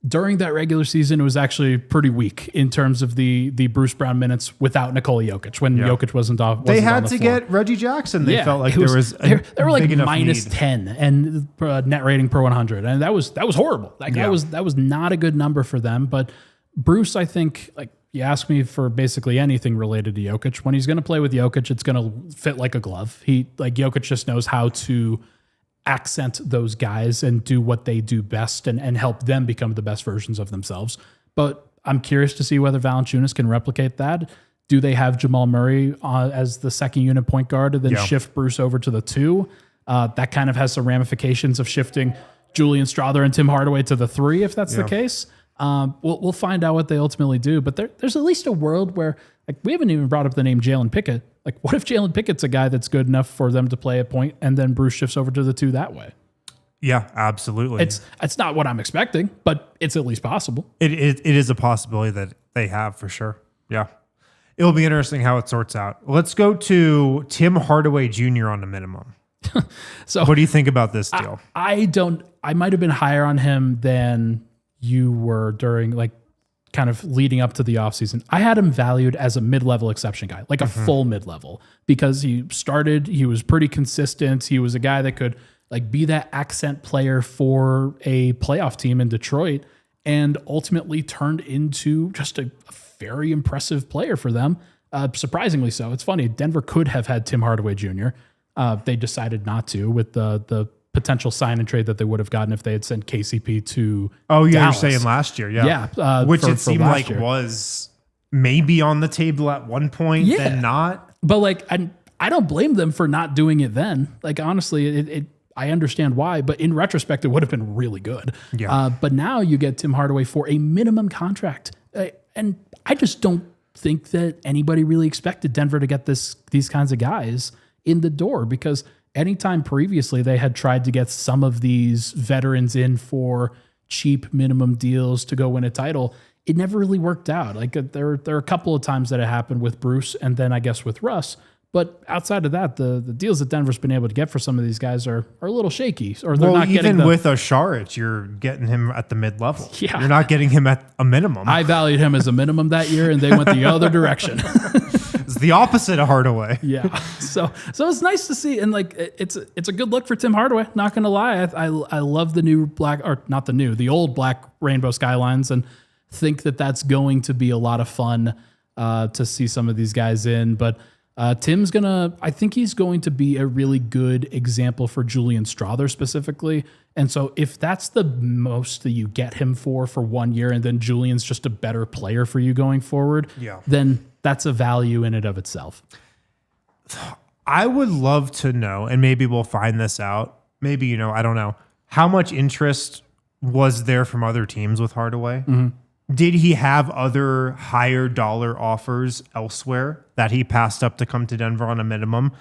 During that regular season, it was actually pretty weak in terms of the Bruce Brown minutes without Nikola Jokic when Jokic wasn't off. They had to get Reggie Jackson. They felt like they were like minus 10 and net rating per 100, and that was horrible. That was not a good number for them. But Bruce, I think, like you ask me for basically anything related to Jokic, when he's going to play with Jokic, it's going to fit like a glove. Jokic just knows how to accent those guys and do what they do best and help them become the best versions of themselves. But I'm curious to see whether Valanciunas can replicate that. Do they have Jamal Murray as the second unit point guard and then shift Bruce over to the 2? That kind of has some ramifications of shifting Julian Strawther and Tim Hardaway to the 3, if that's the case. We'll find out what they ultimately do. But there's at least a world where, like, we haven't even brought up the name Jalen Pickett. Like, what if Jalen Pickett's a guy that's good enough for them to play a point and then Bruce shifts over to the 2 that way? Yeah, absolutely. It's not what I'm expecting, but it's at least possible. It is a possibility that they have for sure. Yeah. It'll be interesting how it sorts out. Let's go to Tim Hardaway Jr. on the minimum. So what do you think about this deal? I might have been higher on him than you were during, like, kind of leading up to the offseason. I had him valued as a mid-level exception guy, like a full mid-level, because he was pretty consistent. He was a guy that could, like, be that accent player for a playoff team in Detroit and ultimately turned into just a very impressive player for them. Surprisingly so. It's funny. Denver could have had Tim Hardaway Jr. They decided not to with the potential sign and trade that they would have gotten if they had sent KCP to Dallas. You're saying last year. Yeah. Which it seemed like was maybe on the table at one point, then not. But, like, I don't blame them for not doing it then. Like, honestly, I understand why, but in retrospect, it would have been really good. Yeah. But now you get Tim Hardaway for a minimum contract. And I just don't think that anybody really expected Denver to get these kinds of guys in the door, because anytime previously they had tried to get some of these veterans in for cheap minimum deals to go win a title, it never really worked out. Like, there are a couple of times that it happened with Bruce and then I guess with Russ. But outside of that, the deals that Denver's been able to get for some of these guys are a little shaky, or they're not getting even with Saric, you're getting him at the mid-level. Yeah. You're not getting him at a minimum. I valued him as a minimum that year, and they went the other direction. It's the opposite of Hardaway. Yeah. So it's nice to see, and, like, it's a good look for Tim Hardaway. Not going to lie, I love the new the old black rainbow skylines, and think that that's going to be a lot of fun to see some of these guys in, but. I think he's going to be a really good example for Julian Strawther specifically. And so if that's the most that you get him for 1 year, and then Julian's just a better player for you going forward, then that's a value in and of itself. I would love to know, and maybe we'll find this out. Maybe, I don't know. How much interest was there from other teams with Hardaway? Mm-hmm. Did he have other higher dollar offers elsewhere that he passed up to come to Denver on a minimum?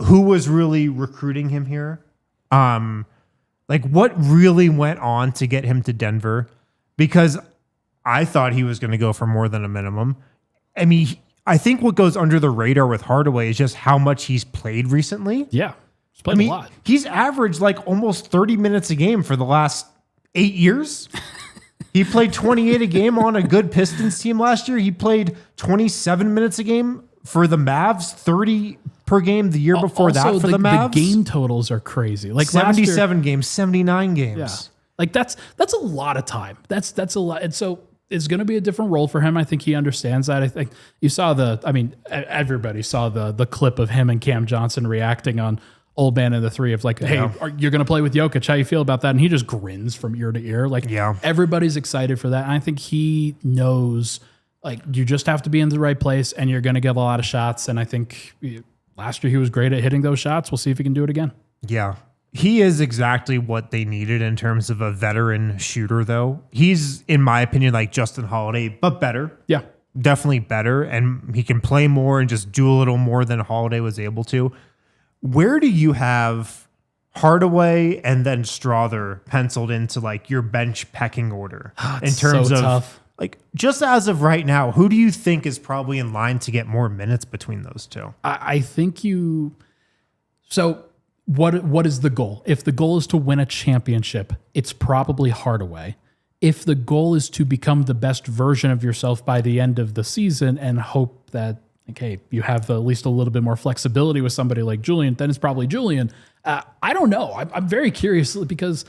Who was really recruiting him here? Like, what really went on to get him to Denver? Because I thought he was going to go for more than a minimum. I mean, I think what goes under the radar with Hardaway is just how much he's played recently. Yeah, he's played a lot. He's averaged like almost 30 minutes a game for the last 8 years. He played 28 a game on a good Pistons team last year. He played 27 minutes a game for the Mavs, 30 per game the year before that for the Mavs. The game totals are crazy. Like 77 games, 79 games. Yeah. Like that's a lot of time. That's a lot. And so it's going to be a different role for him. I think he understands that. I think you saw everybody saw the clip of him and Cam Johnson reacting on Old Man in the Three of, like, hey, you're going to play with Jokic. How you feel about that? And he just grins from ear to ear. Like, everybody's excited for that. And I think he knows, like, you just have to be in the right place and you're going to get a lot of shots. And I think last year he was great at hitting those shots. We'll see if he can do it again. Yeah. He is exactly what they needed in terms of a veteran shooter, though. He's, in my opinion, like Justin Holiday, but better. Yeah. Definitely better. And he can play more and just do a little more than Holiday was able to. Where do you have Hardaway and then Strawther penciled into, like, your bench pecking order in terms of tough. Like, just as of right now, who do you think is probably in line to get more minutes between those two? I think so what is the goal? If the goal is to win a championship, it's probably Hardaway. If the goal is to become the best version of yourself by the end of the season and hope that, okay, you have at least a little bit more flexibility with somebody like Julian, then it's probably Julian. I don't know. I'm very curious, because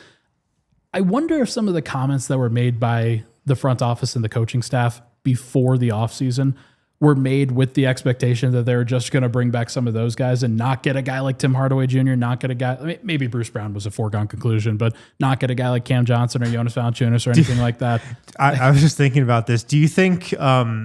I wonder if some of the comments that were made by the front office and the coaching staff before the offseason were made with the expectation that they were just going to bring back some of those guys and not get a guy like Tim Hardaway Jr., not get a guy, maybe Bruce Brown was a foregone conclusion, but not get a guy like Cam Johnson or Jonas Valanciunas or anything like that. I was just thinking about this. Do you think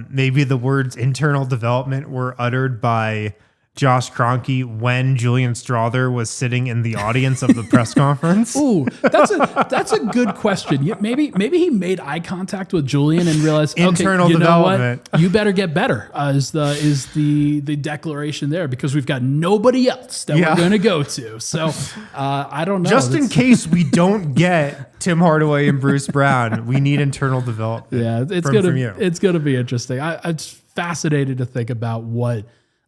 maybe the words internal development were uttered by Josh Kroenke when Julian Strawther was sitting in the audience of the press conference? Ooh, that's a good question. Yeah, maybe he made eye contact with Julian and realized internal okay, you development. Know what? You better get better. Is the declaration there because we've got nobody else that we're going to go to. So I don't know. Just in case we don't get Tim Hardaway and Bruce Brown, we need internal development. Yeah, it's gonna be interesting. I'm just fascinated to think about what.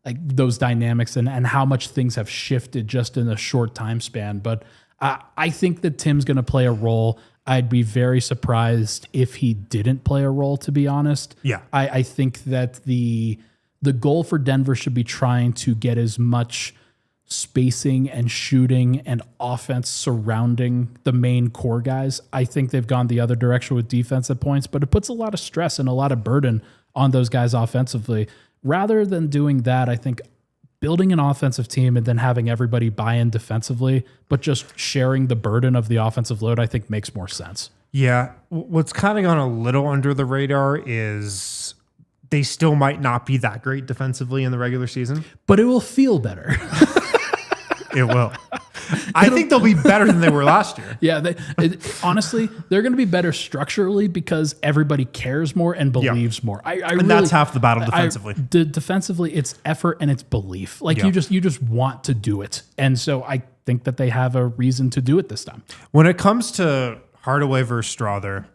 Like those dynamics and how much things have shifted just in a short time span. But I think that Tim's going to play a role. I'd be very surprised if he didn't play a role, to be honest. Yeah. I think that the goal for Denver should be trying to get as much spacing and shooting and offense surrounding the main core guys. I think they've gone the other direction with defense at points, but it puts a lot of stress and a lot of burden on those guys offensively. Rather than doing that, I think building an offensive team and then having everybody buy in defensively, but just sharing the burden of the offensive load, I think makes more sense. Yeah. What's kind of gone a little under the radar is they still might not be that great defensively in the regular season. But it will feel better. It will. I think they'll be better than they were last year. Yeah, honestly, they're going to be better structurally because everybody cares more and believes more. And that's half the battle defensively. Defensively, it's effort and it's belief. Like you just want to do it, and so I think that they have a reason to do it this time. When it comes to Hardaway versus Strawther,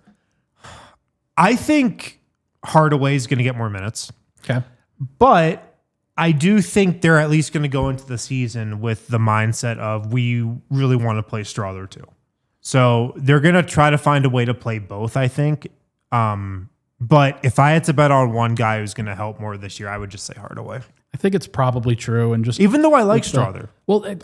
I think Hardaway's going to get more minutes. Okay, but I do think they're at least going to go into the season with the mindset of we really want to play Strawther too. So they're going to try to find a way to play both, I think. But if I had to bet on one guy who's going to help more this year, I would just say Hardaway. I think it's probably true. And just even though I like Strawther.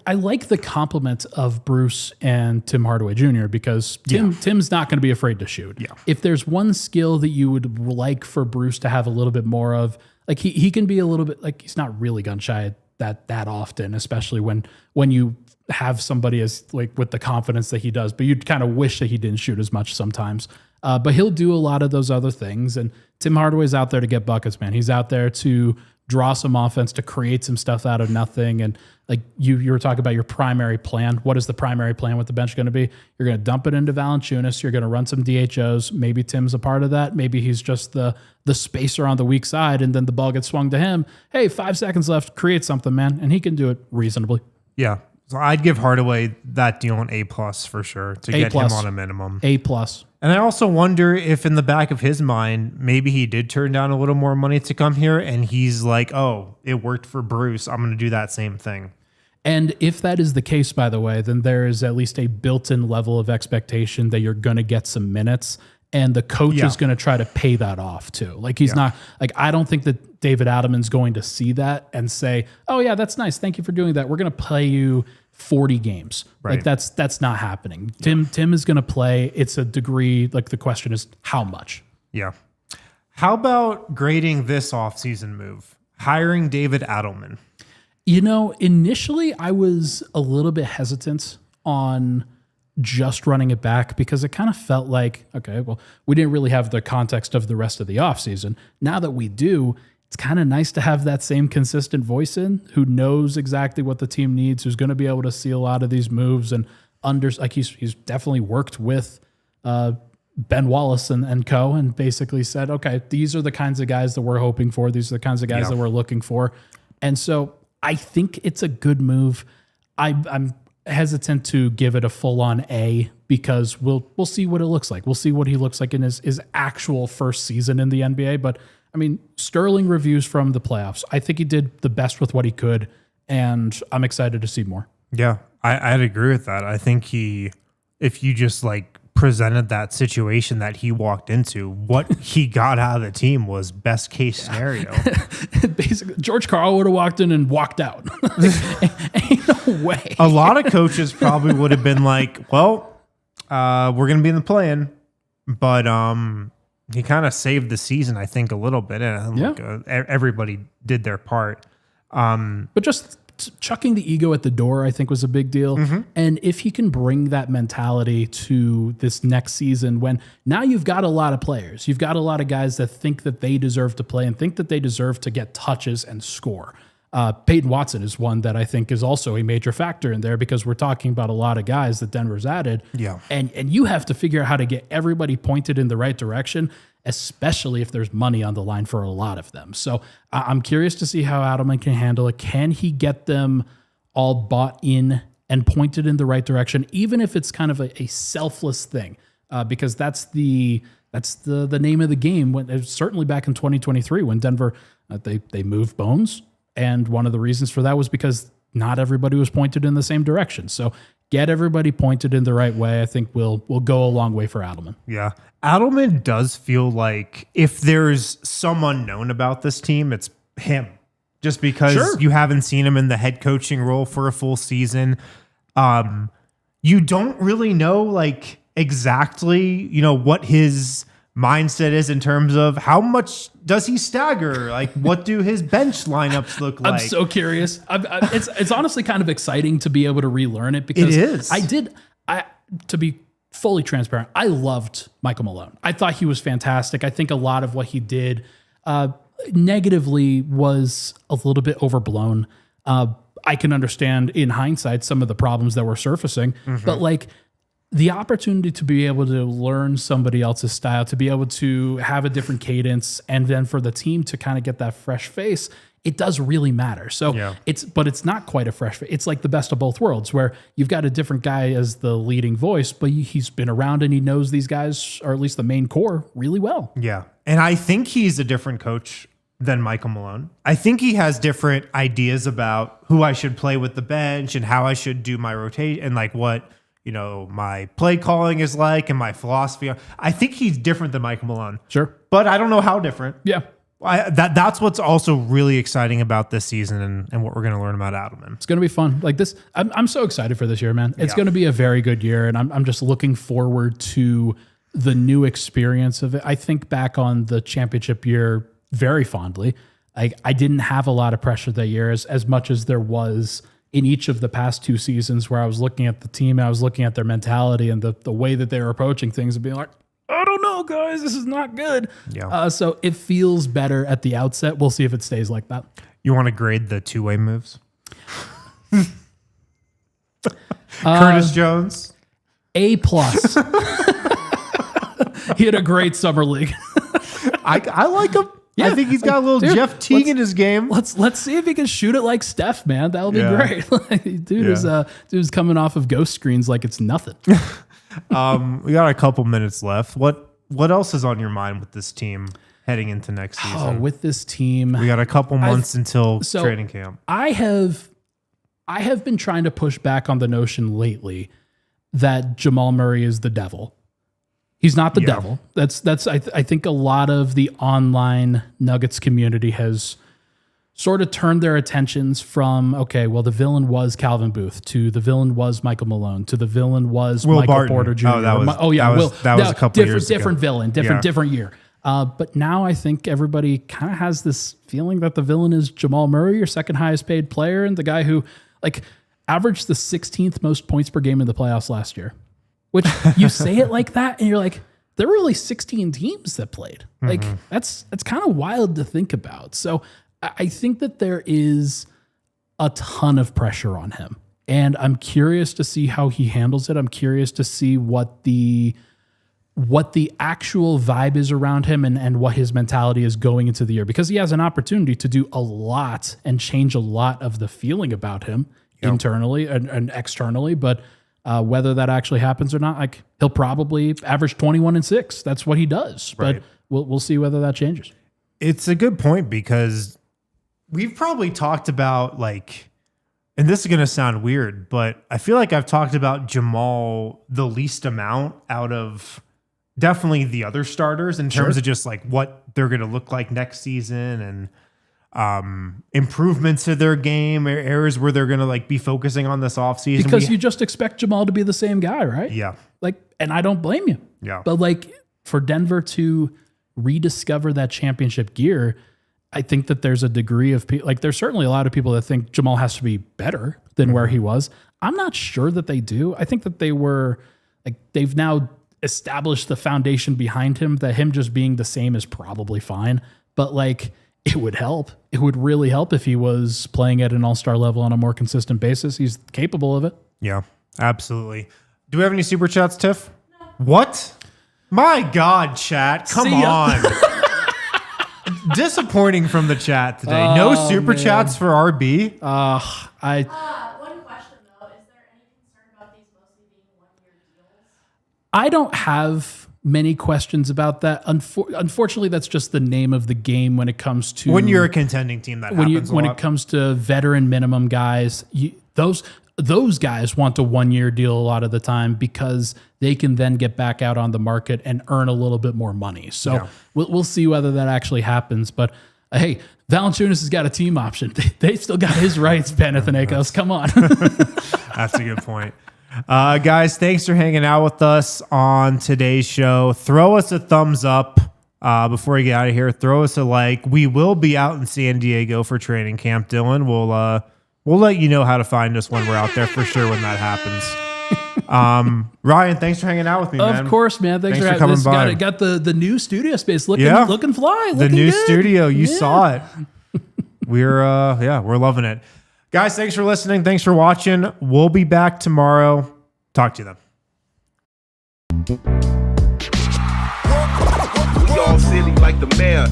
I like the compliment of Bruce and Tim Hardaway Jr. because Tim's not going to be afraid to shoot. Yeah. If there's one skill that you would like for Bruce to have a little bit more of, like he can be a little bit like he's not really gun shy that often, especially when you have somebody as like with the confidence that he does, but you'd kind of wish that he didn't shoot as much sometimes. But he'll do a lot of those other things. And Tim Hardaway's out there to get buckets, man. He's out there to draw some offense, to create some stuff out of nothing. And like you were talking about your primary plan. What is the primary plan with the bench going to be? You're going to dump it into Valanciunas. You're going to run some DHOs. Maybe Tim's a part of that. Maybe he's just the spacer on the weak side, and then the ball gets swung to him. Hey, 5 seconds left. Create something, man. And he can do it reasonably. Yeah. So I'd give Hardaway that deal an A+ for sure to get him on a minimum. A+. And I also wonder if in the back of his mind, maybe he did turn down a little more money to come here and he's like, oh, it worked for Bruce. I'm going to do that same thing. And if that is the case, by the way, then there is at least a built-in level of expectation that you're going to get some minutes, and the coach is going to try to pay that off too. Like he's not like, I don't think that David Adelman's going to see that and say, oh yeah, that's nice. Thank you for doing that. We're going to play you 40 games. Right. Like that's not happening. Tim is going to play. It's a degree. Like the question is how much? Yeah. How about grading this offseason move? Hiring David Adelman. You know, initially I was a little bit hesitant on just running it back because it kind of felt like, okay, well, we didn't really have the context of the rest of the offseason. Now that we do, it's kind of nice to have that same consistent voice in who knows exactly what the team needs, who's going to be able to see a lot of these moves and he's definitely worked with Ben Wallace and co. and basically said, okay, these are the kinds of guys that we're hoping for. These are the kinds of guys that we're looking for. And so I think it's a good move. I'm hesitant to give it a full-on A because we'll see what it looks like. We'll see what he looks like in his actual first season in the NBA. But I mean, sterling reviews from the playoffs. I think he did the best with what he could, and I'm excited to see more. Yeah, I'd agree with that. I think if you just like presented that situation that he walked into, what he got out of the team was best case scenario. Basically, George Karl would have walked in and walked out. Ain't no way. A lot of coaches probably would have been like, well, we're going to be in the play-in, but He kind of saved the season, I think, a little bit. And everybody did their part. But just chucking the ego at the door, I think, was a big deal. And if he can bring that mentality to this next season, when now you've got a lot of players, you've got a lot of guys that think that they deserve to play and think that they deserve to get touches and score. Peyton Watson is one that I think is also a major factor in there, because we're talking about a lot of guys that Denver's added. Yeah. And you have to figure out how to get everybody pointed in the right direction, especially if there's money on the line for a lot of them. So I'm curious to see how Adelman can handle it. Can he get them all bought in and pointed in the right direction, even if it's kind of a selfless thing? Because that's the name of the game. When certainly back in 2023, when Denver they moved Bones, and one of the reasons for that was because not everybody was pointed in the same direction. So get everybody pointed in the right way. I think will go a long way for Adelman. Yeah. Adelman does feel like if there's some unknown about this team, it's him. Just because you haven't seen him in the head coaching role for a full season. You don't really know like exactly, what his mindset is in terms of how much does he stagger? Like, what do his bench lineups look like? I'm so curious. It's honestly kind of exciting to be able to relearn it, because it is. To be fully transparent, I loved Michael Malone. I thought he was fantastic. I think a lot of what he did negatively was a little bit overblown. I can understand in hindsight some of the problems that were surfacing, but like the opportunity to be able to learn somebody else's style, to be able to have a different cadence, and then for the team to kind of get that fresh face, it does really matter. So it's not quite a fresh face. It's like the best of both worlds, where you've got a different guy as the leading voice, but he's been around and he knows these guys, or at least the main core, really well. Yeah. And I think he's a different coach than Michael Malone. I think he has different ideas about who I should play with the bench and how I should do my rotation and like what, my play calling is like and my philosophy. I think he's different than Michael Malone. Sure. But I don't know how different. Yeah. That's what's also really exciting about this season and what we're going to learn about Adelman. It's going to be fun. Like this, I'm so excited for this year, man. It's going to be a very good year, and I'm just looking forward to the new experience of it. I think back on the championship year very fondly. I didn't have a lot of pressure that year as much as there was in each of the past two seasons, where I was looking at the team, I was looking at their mentality and the way that they were approaching things and being like, I don't know, guys, this is not good. Yeah. So it feels better at the outset. We'll see if it stays like that. You want to grade the two-way moves? Curtis Jones? A+. He had a great summer league. I like him. Yeah, I think he's got a little Jeff Teague in his game. Let's see if he can shoot it like Steph, man. That'll be great. Dude's coming off of ghost screens like it's nothing. We got a couple minutes left. What else is on your mind with this team heading into next season? Oh, with this team, we got a couple months until training camp. I have been trying to push back on the notion lately that Jamal Murray is the devil. He's not the devil. That's I think a lot of the online Nuggets community has sort of turned their attentions from, okay, well, the villain was Calvin Booth, to the villain was Michael Malone, to the villain was Will Michael Barton. Porter Jr. That was a couple years ago. Different villain, different year. But now I think everybody kind of has this feeling that the villain is Jamal Murray, your second highest paid player, and the guy who like averaged the 16th most points per game in the playoffs last year. Which you say it like that, and you're like, there were only 16 teams that played. Like that's kind of wild to think about. So I think that there is a ton of pressure on him, and I'm curious to see how he handles it. I'm curious to see what the actual vibe is around him and what his mentality is going into the year, because he has an opportunity to do a lot and change a lot of the feeling about him internally and externally. But whether that actually happens or not, like he'll probably average 21 and 6. That's what he does. Right. But we'll see whether that changes. It's a good point, because we've probably talked about like, and this is going to sound weird, but I feel like I've talked about Jamal the least amount out of definitely the other starters in terms of just like what they're going to look like next season and improvements to their game, areas where they're going to like be focusing on this offseason. Because you just expect Jamal to be the same guy, right? Yeah. Like, and I don't blame you. Yeah. But like for Denver to rediscover that championship gear, I think that there's a degree of people, like there's certainly a lot of people that think Jamal has to be better than where he was. I'm not sure that they do. I think that they've now established the foundation behind him that him just being the same is probably fine. But like, it would help. It would really help if he was playing at an all-star level on a more consistent basis. He's capable of it. Yeah, absolutely. Do we have any super chats, Tiff? No. What? My God, chat. Come on. Disappointing from the chat today. No super chats for RB. One question though, is there any concern about these mostly being 1-year deals? I don't have many questions about that. Unfortunately, that's just the name of the game when it comes to when you're a contending team. That happens when it comes to veteran minimum guys. Those guys want a 1-year deal a lot of the time because they can then get back out on the market and earn a little bit more money. So we'll see whether that actually happens. But hey, Valanciunas has got a team option. They still got his rights, Panathinaikos. Come on. That's a good point. Guys, thanks for hanging out with us on today's show. Throw us a thumbs up before you get out of here. Throw us a like. We will be out in San Diego for training camp, Dylan. We'll let you know how to find us when we're out there for sure when that happens. Ryan, thanks for hanging out with me, man. Of course, man. Thanks for coming by. Got the new studio space looking fly. The new good. studio, you saw it. We're loving it. Guys, thanks for listening. Thanks for watching. We'll be back tomorrow. Talk to you then. We all silly like the mayor.